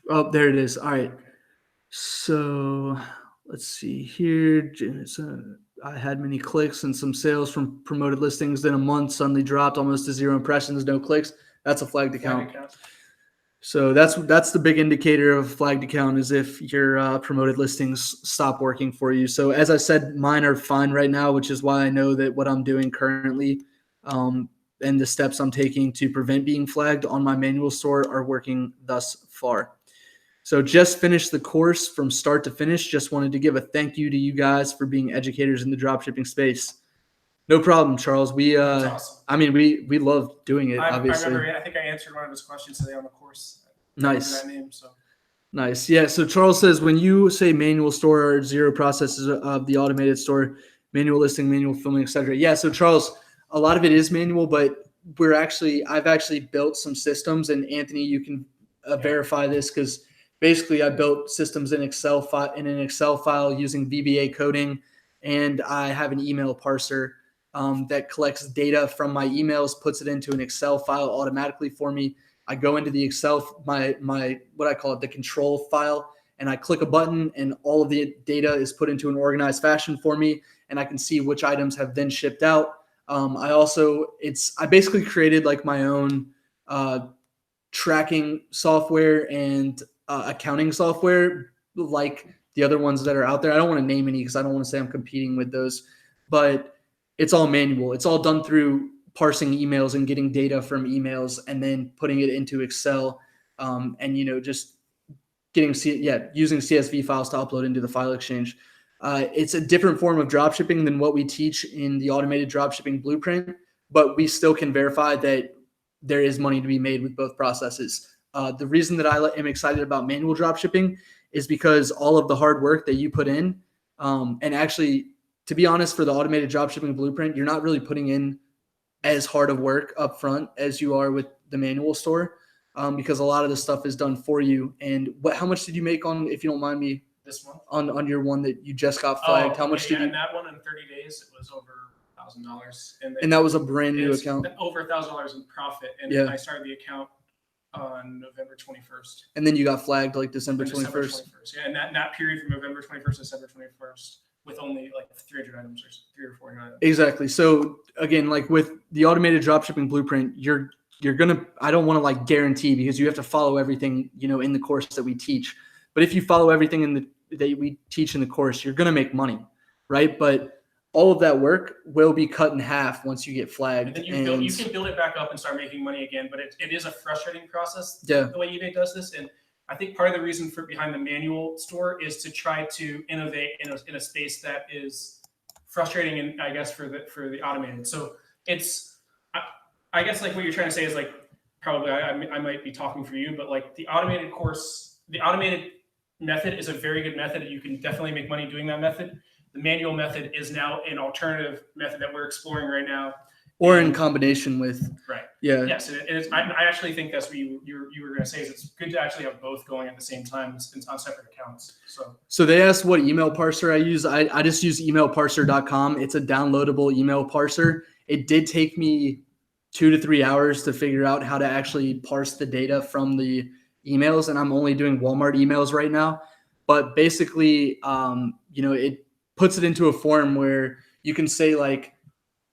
Oh, there it is. All right. So let's see here. I had many clicks and some sales from promoted listings. Then a month suddenly dropped almost to 0 impressions, no clicks. That's a flagged account. So that's the big indicator of flagged account is if your promoted listings stop working for you. So as I said, mine are fine right now, which is why I know that what I'm doing currently and the steps I'm taking to prevent being flagged on my manual store are working thus far. So just finished the course from start to finish. Just wanted to give a thank you to you guys for being educators in the dropshipping space. No problem, Charles. That's awesome. I mean, we love doing it. Obviously, I think I answered one of his questions today on the course. Nice. That name, so. Nice. Yeah. So Charles says when you say manual store or 0 processes of the automated store, manual listing, manual filming, etc. Yeah. So Charles, a lot of it is manual, but I've actually built some systems, and Anthony, you can verify this because basically I built systems in an Excel file using VBA coding, and I have an email parser that collects data from my emails, puts it into an Excel file automatically for me. I go into the Excel, my what I call it, the control file, and I click a button, and all of the data is put into an organized fashion for me, and I can see which items have been shipped out. I basically created like my own tracking software and accounting software, like the other ones that are out there. I don't want to name any because I don't want to say I'm competing with those, but it's all manual. It's all done through parsing emails and getting data from emails and then putting it into Excel, and just using CSV files to upload into the file exchange. It's a different form of dropshipping than what we teach in the automated dropshipping blueprint, but we still can verify that there is money to be made with both processes. The reason that I am excited about manual dropshipping is because all of the hard work that you put in, and actually, to be honest, for the automated dropshipping blueprint, you're not really putting in as hard of work up front as you are with the manual store, because a lot of the stuff is done for you. And how much did you make on, if you don't mind me, this month on your one that you just got flagged? How much did you? And that one in 30 days, it was over $1,000, and that was a brand new account. Over $1,000 in profit, and I started the account on November 21st. And then you got flagged like December 21st. Yeah, and that period from November 21st to December 21st. With only like 300 items or 300 or 400 items. Exactly. So again, like with the automated dropshipping blueprint, you're gonna. I don't want to like guarantee because you have to follow everything in the course that we teach. But if you follow everything that we teach in the course, you're gonna make money, right? But all of that work will be cut in half once you get flagged. And then you can build it back up and start making money again. But it is a frustrating process. The way eBay does this, and I think part of the reason behind the manual store is to try to innovate in a space that is frustrating, and I guess for the automated. So I guess like what you're trying to say is like probably I might be talking for you, but like the automated course, the automated method is a very good method. You can definitely make money doing that method. The manual method is now an alternative method that we're exploring right now. Or in combination with, right? Yeah. Yes, I actually think that's what you were going to say. Is it's good to actually have both going at the same time on separate accounts. So they asked what email parser I use. I just use emailparser.com. It's a downloadable email parser. It did take me 2 to 3 hours to figure out how to actually parse the data from the emails, and I'm only doing Walmart emails right now. But basically, it puts it into a form where you can say like,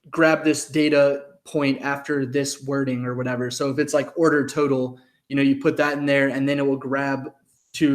grab this data point after this wording or whatever. So if it's like order total, you put that in there, and then it will grab. This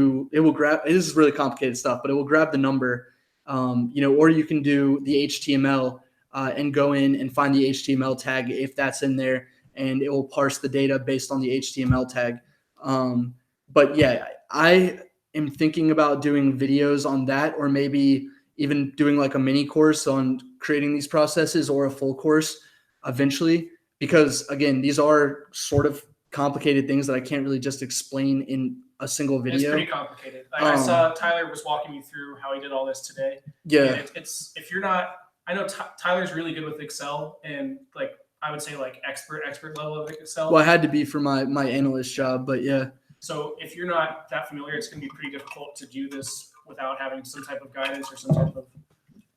is really complicated stuff, but it will grab the number, or you can do the HTML and go in and find the HTML tag if that's in there, and it will parse the data based on the HTML tag. But yeah, I am thinking about doing videos on that, or maybe even doing like a mini course on creating these processes, or a full course eventually, because again, these are sort of complicated things that I can't really just explain in a single video. It's pretty complicated. I saw Tyler was walking me through how he did all this today. Yeah. It's if you're not, I know Tyler's really good with Excel, and like I would say like expert level of Excel. Well, I had to be for my analyst job, but yeah. So if you're not that familiar, it's going to be pretty difficult to do this without having some type of guidance or some type of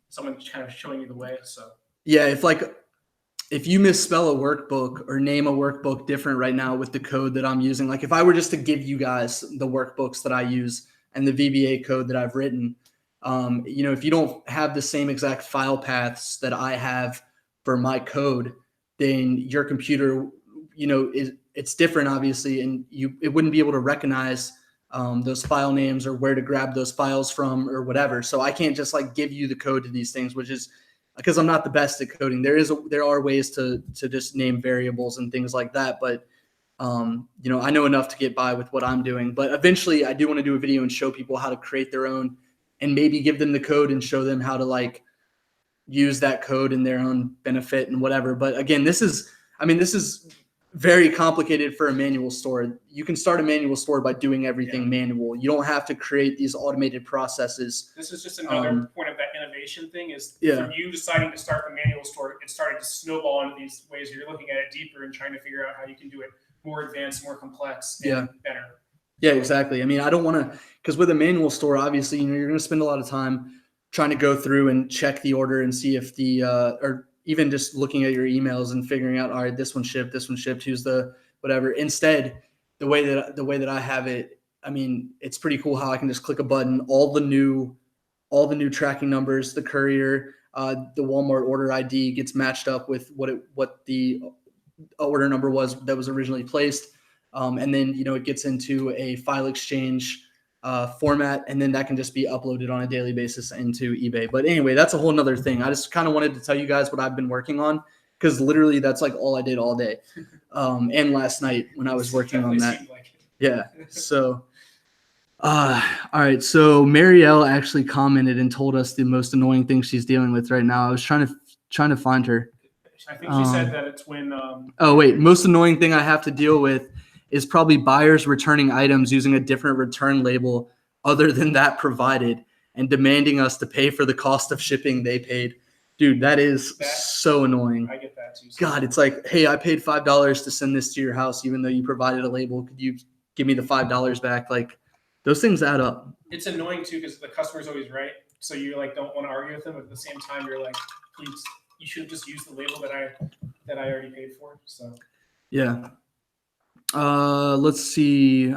someone kind of showing you the way. So Yeah, if you misspell a workbook or name a workbook different right now with the code that I'm using, like if I were just to give you guys the workbooks that I use and the VBA code that I've written, if you don't have the same exact file paths that I have for my code, then your computer, it's different obviously, and it wouldn't be able to recognize those file names or where to grab those files from or whatever. So I can't just like give you the code to these things, which is because I'm not the best at coding. There are ways to just name variables and things like that, but I know enough to get by with what I'm doing. But eventually, I do want to do a video and show people how to create their own, and maybe give them the code and show them how to like use that code in their own benefit and whatever. But again, this is very complicated for a manual store. You can start a manual store by doing everything manual. You don't have to create these automated processes. This is just another point of that innovation thing is from you deciding to start the manual store, it started to snowball into these ways where you're looking at it deeper and trying to figure out how you can do it more advanced, more complex, and better. Yeah, exactly. I mean, I don't want to, because with a manual store, obviously, you're going to spend a lot of time trying to go through and check the order and see if or even just looking at your emails and figuring out, all right, this one shipped, who's the whatever. Instead, the way that I have it, I mean, it's pretty cool how I can just click a button, all the new tracking numbers, the courier, the Walmart order ID gets matched up with what the order number was that was originally placed. And then, it gets into a file exchange format, and then that can just be uploaded on a daily basis into eBay. But anyway, that's a whole nother thing. I just kind of wanted to tell you guys what I've been working on, because literally that's like all I did all day. And last night when I was working on that. Yeah. So, all right. So Marielle actually commented and told us the most annoying thing she's dealing with right now. I was trying to find her. I think she said that it's when. Oh wait, most annoying thing I have to deal with is probably buyers returning items using a different return label other than that provided and demanding us to pay for the cost of shipping they paid. Dude, that is so annoying. I get that too. God, it's like, hey, I paid $5 to send this to your house, even though you provided a label. Could you give me the $5 back? Like, those things add up. It's annoying too because the customer's always right. So you like don't want to argue with them, but at the same time, you're like, please, you should just use the label that I already paid for. So yeah. Let's see.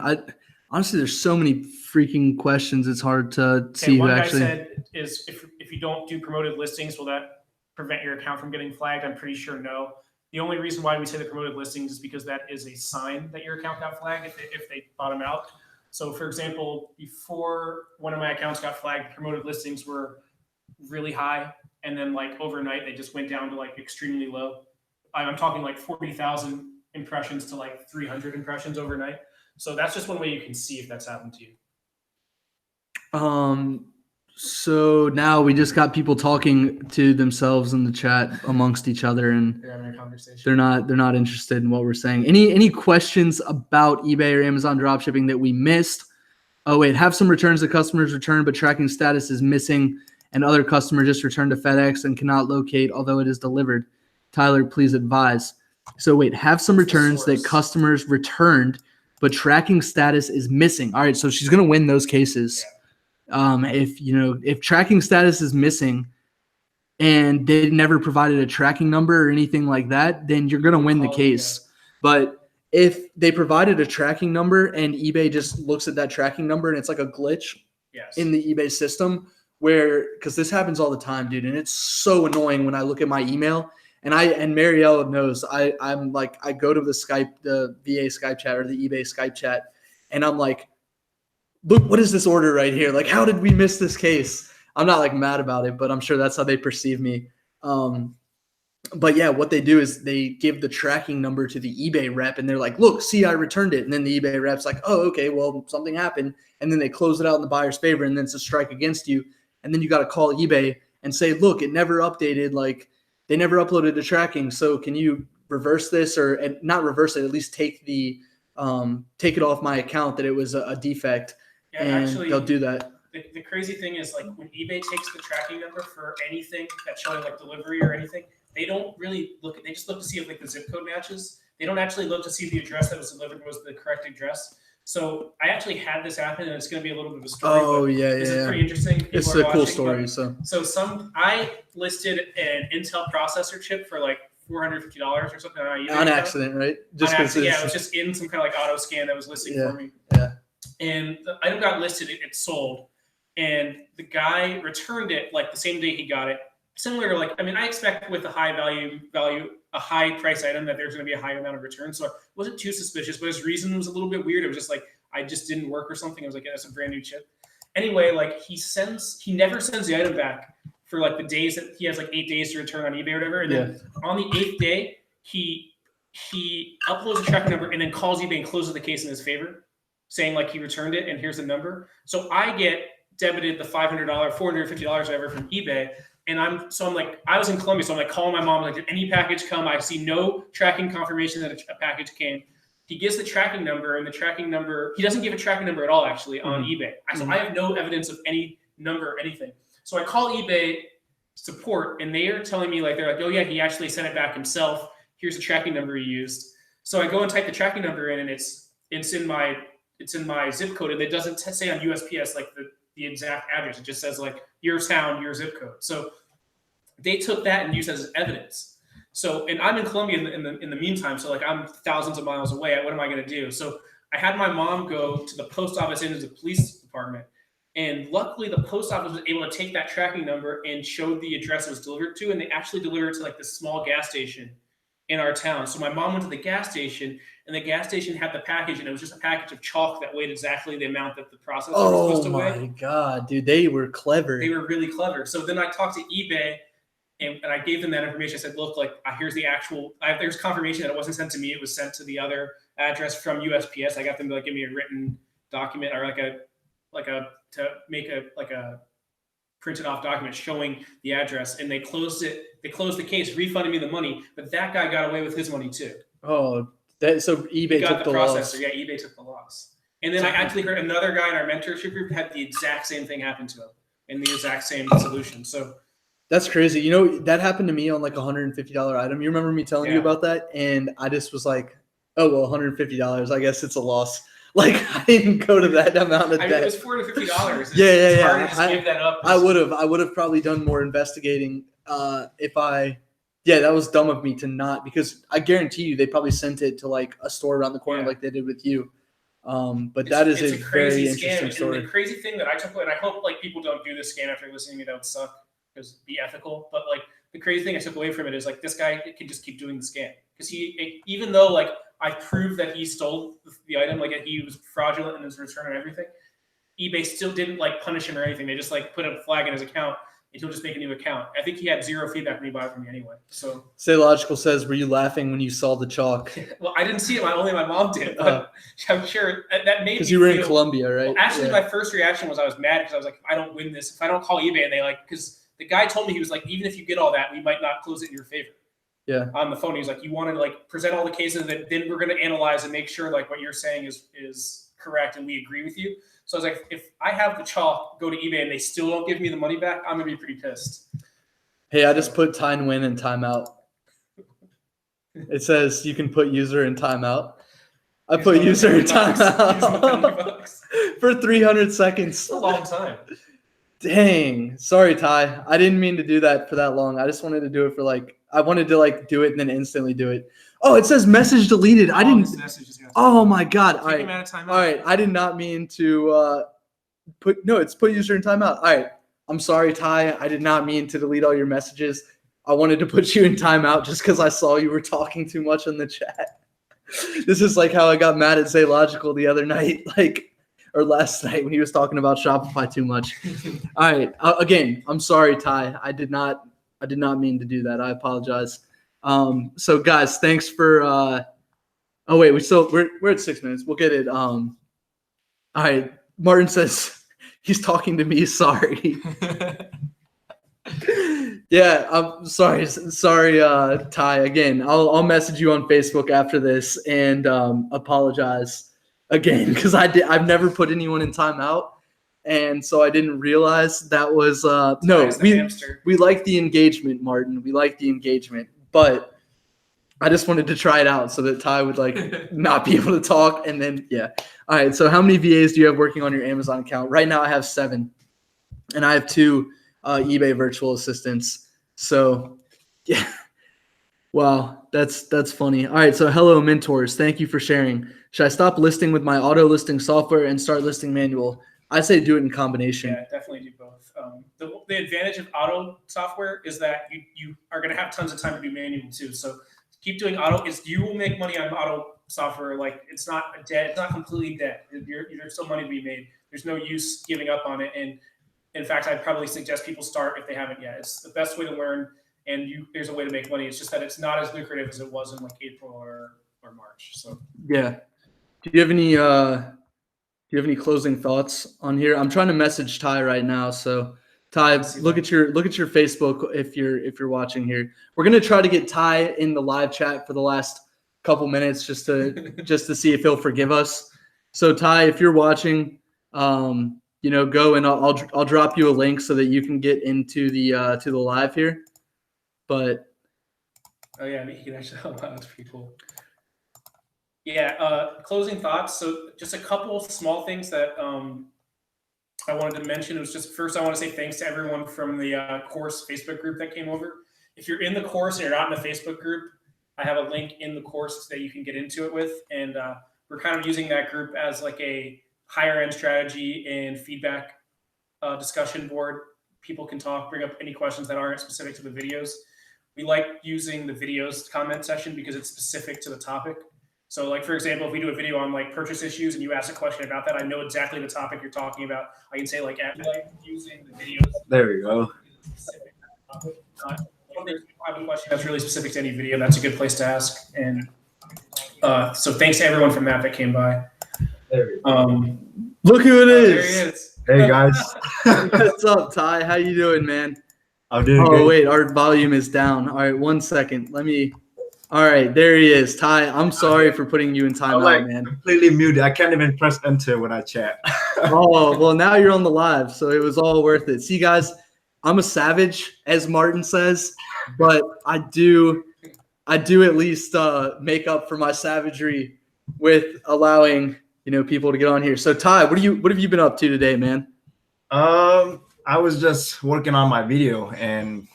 Honestly, there's so many freaking questions. It's hard to see who actually. One guy said is if you don't do promoted listings, will that prevent your account from getting flagged? I'm pretty sure no. The only reason why we say the promoted listings is because that is a sign that your account got flagged if they bottom out. So, for example, before one of my accounts got flagged, promoted listings were really high, and then like overnight they just went down to like extremely low. I'm talking like 40,000 impressions to like 300 impressions overnight. So that's just one way you can see if that's happened to you. So now we just got people talking to themselves in the chat amongst each other, and they're having a conversation. They're not interested in what we're saying. Any questions about eBay or Amazon dropshipping that we missed? Oh wait, have some returns that customers return, but tracking status is missing, and other customer just returned to FedEx and cannot locate, although it is delivered. Tyler, please advise. So wait, have some returns that customers returned, but tracking status is missing. All right, so she's gonna win those cases. Yeah. If tracking status is missing and they never provided a tracking number or anything like that, then you're gonna win the case. Yeah. But if they provided a tracking number and eBay just looks at that tracking number and it's like a glitch in the eBay system, because this happens all the time, dude, and it's so annoying when I look at my email. And Marielle knows I'm like, I go to the VA Skype chat or the eBay Skype chat, and I'm like, look, what is this order right here? Like, how did we miss this case? I'm not like mad about it, but I'm sure that's how they perceive me. But yeah, what they do is they give the tracking number to the eBay rep, and they're like, look, see, I returned it. And then the eBay rep's like, oh, okay, well, something happened. And then they close it out in the buyer's favor, and then it's a strike against you. And then you got to call eBay and say, look, it never updated, like, they never uploaded the tracking. So can you reverse this, or not reverse it, at least take it off my account that it was a defect. Yeah, and actually, they'll do that. The crazy thing is, like, when eBay takes the tracking number for anything that's showing like delivery or anything, they don't really look. They just look to see if like the zip code matches. They don't actually look to see if the address that was delivered was the correct address. So I actually had this happen, and it's going to be a little bit of a story. Oh, yeah. This is pretty interesting. It's a cool story. So I listed an Intel processor chip for like $450 or something on eBay. On accident, right? Just on accident, yeah. It was just in some kind of like auto scan that was listing for me. Yeah. And the item got listed, it sold, and the guy returned it like the same day he got it. Similar to like, I mean, I expect with a high value, a high price item that there's going to be a high amount of returns. So I wasn't too suspicious, but his reason was a little bit weird. It was just like, I just didn't work or something. I was like, yeah, that's a brand new chip. Anyway, like he never sends the item back for like the days that he has like 8 days to return on eBay or whatever. And then on the 8th day, he uploads a tracking number and then calls eBay and closes the case in his favor, saying like he returned it and here's the number. So I get debited the $500, $450 whatever from eBay. And I'm like, I was in Colombia, so I'm like calling my mom, like, did any package come? I see no tracking confirmation that a package came. He gives the tracking number, and the tracking number, he doesn't give a tracking number at all, actually, on eBay. So I have no evidence of any number or anything. So I call eBay support, and they are telling me, like, they're like, oh yeah, he actually sent it back himself. Here's the tracking number he used. So I go and type the tracking number in, and it's in my zip code, and it doesn't say on USPS like the exact address. It just says like your town, your zip code. So they took that and used it as evidence. So, and I'm in Colombia in the meantime. So like I'm thousands of miles away. What am I going to do? So I had my mom go to the post office and to the police department. And luckily the post office was able to take that tracking number and showed the address it was delivered to. And they actually delivered it to like this small gas station in our town. So my mom went to the gas station, and the gas station had the package, and it was just a package of chalk that weighed exactly the amount that the processor was supposed to weigh. Oh my God, dude, they were clever. They were really clever. So then I talked to eBay, and I gave them that information. I said, look, like here's the actual, there's confirmation that it wasn't sent to me. It was sent to the other address from USPS. I got them to like give me a written document or to make a printed off document showing the address, and they closed it. They closed the case, refunded me the money, but that guy got away with his money too. Oh, so eBay took the loss. Yeah, eBay took the loss. And then I actually heard another guy in our mentorship group had the exact same thing happen to him and the exact same solution. So that's crazy. You know, that happened to me on like a $150 item. You remember me telling you about that? And I just was like, oh, well, $150. I guess it's a loss. Like I didn't go to that amount of debt. It was $450. Yeah. It's hard to just give that up. I would have probably done more investigating that was dumb of me to not, because I guarantee you they probably sent it to like a store around the corner like they did with you. But that is a very interesting story. And the crazy thing that I took away, and I hope like people don't do this scam after listening to me, that would suck, because be ethical. But like the crazy thing I took away from it is like this guy can just keep doing the scam, because even though like I proved that he stole the item, like he was fraudulent in his return and everything, eBay still didn't like punish him or anything. They just like put a flag in his account, and he'll just make a new account. I think he had zero feedback when he bought it from me anyway. So Say Logical says, were you laughing when you saw the chalk? Well, I didn't see it. Only my mom did. But I'm sure that made because you were in Colombia, right? Well, actually, my first reaction was I was mad, because I was like, if I don't win this, if I don't call eBay, and they like, because the guy told me, he was like, even if you get all that, we might not close it in your favor. Yeah. On the phone, he was like, you want to like present all the cases that then we're going to analyze and make sure like what you're saying is correct and we agree with you. So I was like, if I have the chalk, go to eBay, and they still don't give me the money back, I'm gonna be pretty pissed. Hey, I just put time win and timeout. It says you can put user in timeout. I put user in timeout for 300 seconds. It's a long time. Dang. Sorry, Ty. I didn't mean to do that for that long. I just wanted to do it for I wanted to do it and then instantly do it. Oh, it says message deleted. I didn't. Oh my God. All right. I did not mean to put user in timeout. All right. I'm sorry, Ty. I did not mean to delete all your messages. I wanted to put you in timeout just because I saw you were talking too much in the chat. This is like how I got mad at Say Logical the other night, or last night when he was talking about Shopify too much. All right. Again, I'm sorry, Ty. I did not mean to do that. I apologize. So guys, thanks for we're at 6 minutes. We'll get it. All right. Martin says he's talking to me. Sorry. Yeah, I'm sorry. Sorry, Ty. Again, I'll message you on Facebook after this and apologize again, because I've never put anyone in timeout. And so I didn't realize that was we like the engagement, Martin. We like the engagement, but I just wanted to try it out so that Ty would not be able to talk. And then All right. So how many VAs do you have working on your Amazon account? Right now I have 7, and I have 2 eBay virtual assistants. So yeah. Wow. That's funny. All right. So hello mentors. Thank you for sharing. Should I stop listing with my auto listing software and start listing manual? I say do it in combination. Yeah, definitely do both. The advantage of auto software is that you are going to have tons of time to do manual too. So keep doing auto. You will make money on auto software. Like it's not dead. It's not completely dead. There's still money to be made. There's no use giving up on it. And in fact, I'd probably suggest people start if they haven't yet. It's the best way to learn. And there's a way to make money. It's just that it's not as lucrative as it was in like April or March. So yeah. Do you have any closing thoughts on here? I'm trying to message Ty right now. So Ty, look at your Facebook if you're watching here. We're gonna try to get Ty in the live chat for the last couple minutes just to see if he'll forgive us. So Ty, if you're watching, go and I'll drop you a link so that you can get into the live here. But oh yeah, you can actually. Oh, wow, that's pretty cool. Yeah, closing thoughts. So just a couple small things that I wanted to mention. It was just first I want to say thanks to everyone from the course Facebook group that came over. If you're in the course and you're not in the Facebook group, I have a link in the course that you can get into it with. And we're kind of using that group as like a higher end strategy and feedback discussion board. People can talk, bring up any questions that aren't specific to the videos. We like using the videos comment section because it's specific to the topic. So like, for example, if we do a video on like purchase issues and you ask a question about that, I know exactly the topic you're talking about. I can say like, using the videos. There we go. If you have a question that's really specific to any video, that's a good place to ask. And so thanks to everyone from that came by. There we go. Look who it is. There he is. Hey guys. What's up, Ty? How you doing, man? I'm doing good. Oh wait, our volume is down. All right, 1 second. All right, there he is. Ty, I'm sorry for putting you in timeout, man. Completely muted. I can't even press enter when I chat. Oh, well, now you're on the live, so it was all worth it. See, guys, I'm a savage, as Martin says, but I do at least make up for my savagery with allowing people to get on here. So, Ty, what have you been up to today, man? I was just working on my video and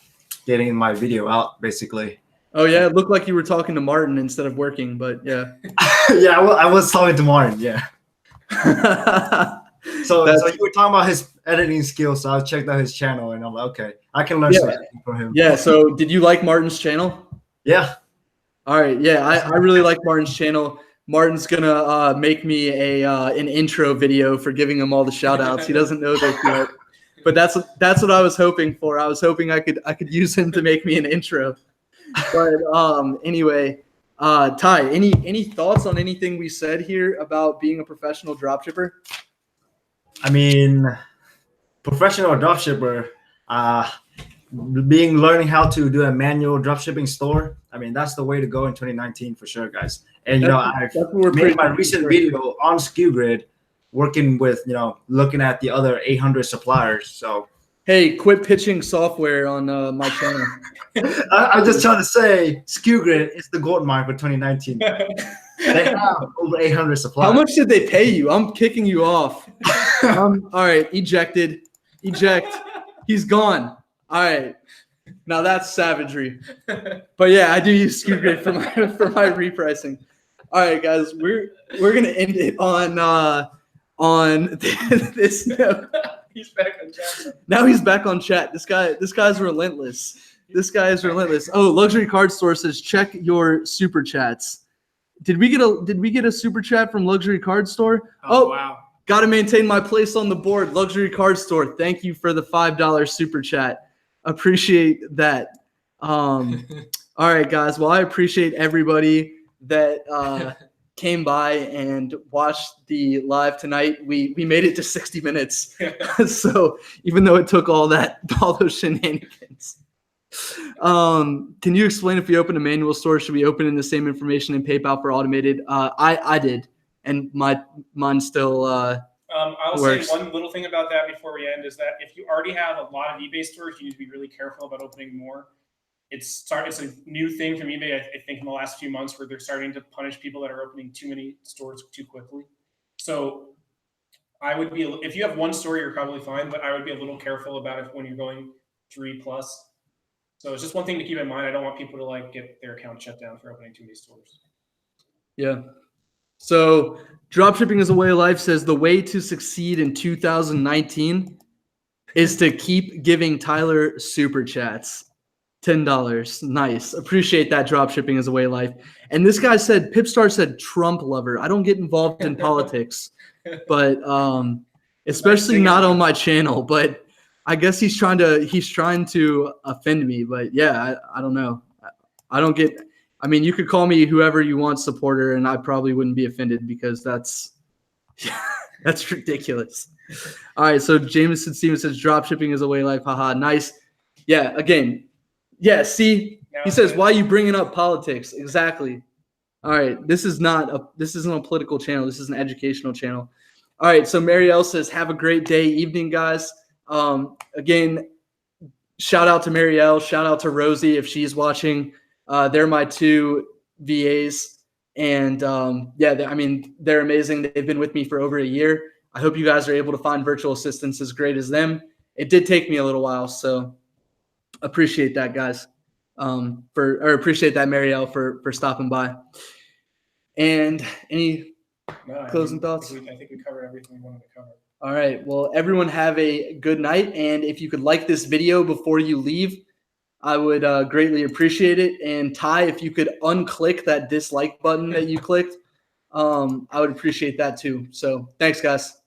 getting my video out, basically. Oh yeah, it looked like you were talking to Martin instead of working, but yeah. Yeah, I was talking to Martin. Yeah. So you were talking about his editing skills, so I checked out his channel, and I'm like, okay, I can learn something from him. Yeah. So, did you like Martin's channel? Yeah. All right. Yeah, I really like Martin's channel. Martin's gonna make me an intro video for giving him all the shout outs. He doesn't know this yet, but that's what I was hoping for. I was hoping I could use him to make me an intro. But anyway, Ty, any thoughts on anything we said here about being a professional dropshipper? I mean, professional dropshipper, learning how to do a manual dropshipping store. I mean, that's the way to go in 2019 for sure, guys. And I've made my recent video on SKUGrid, working with looking at the other 800 suppliers. So hey, quit pitching software on my channel. I'm just trying to say, SKUGrid is the gold mine for 2019. They have over 800 suppliers. How much did they pay you? I'm kicking you off. All right, ejected. Eject. He's gone. All right. Now that's savagery. But yeah, I do use SKUGrid for my repricing. All right, guys, we're gonna end it on this note. He's back on chat. Now he's back on chat. This guy's relentless. This guy is relentless. Oh, Luxury Card Store says check your super chats. Did we get a super chat from Luxury Card Store? Oh wow. Got to maintain my place on the board. Luxury Card Store. Thank you for the $5 super chat. Appreciate that. All right, guys. Well, I appreciate everybody that came by and watched the live tonight. We made it to 60 minutes. So even though it took all those shenanigans. Can you explain if we open a manual store, should we open in the same information in PayPal for automated? I did, and mine still I'll works. say one little thing about that before we end is that if you already have a lot of eBay stores, you need to be really careful about opening more. It's a new thing from eBay, I think, in the last few months, where they're starting to punish people that are opening too many stores too quickly. So I would be, if you have one store, you're probably fine, but I would be a little careful about it when you're going 3+. So it's just one thing to keep in mind. I don't want people to like get their account shut down for opening too many stores. Yeah. So Dropshipping is a Way of Life says the way to succeed in 2019 is to keep giving Tyler super chats. $10. Nice. Appreciate that. Dropshipping is a Way of Life. And this guy said, Pipstar said Trump lover. I don't get involved in politics, but especially not on my channel. But I guess he's trying to offend me. But yeah, I don't know. I don't get. I mean, you could call me whoever you want, supporter, and I probably wouldn't be offended because that's ridiculous. All right, so Jameson Stevens says dropshipping is a way of life. Haha, nice. Yeah, again, yeah. See, he says, "Why are you bringing up politics?" Exactly. All right, this isn't a political channel. This is an educational channel. All right, so Marielle says, "Have a great day, evening, guys." Again, shout out to Marielle. Shout out to Rosie if she's watching. They're my two VAs, and yeah, I mean, they're amazing. They've been with me for over a year. I hope you guys are able to find virtual assistants as great as them. It did take me a little while, so appreciate that, guys. Appreciate that, Marielle, for stopping by. And any closing thoughts? I think we covered everything we wanted to cover. All right. Well, everyone have a good night, and if you could like this video before you leave, I would greatly appreciate it. And Ty, if you could unclick that dislike button that you clicked, I would appreciate that too. So thanks, guys.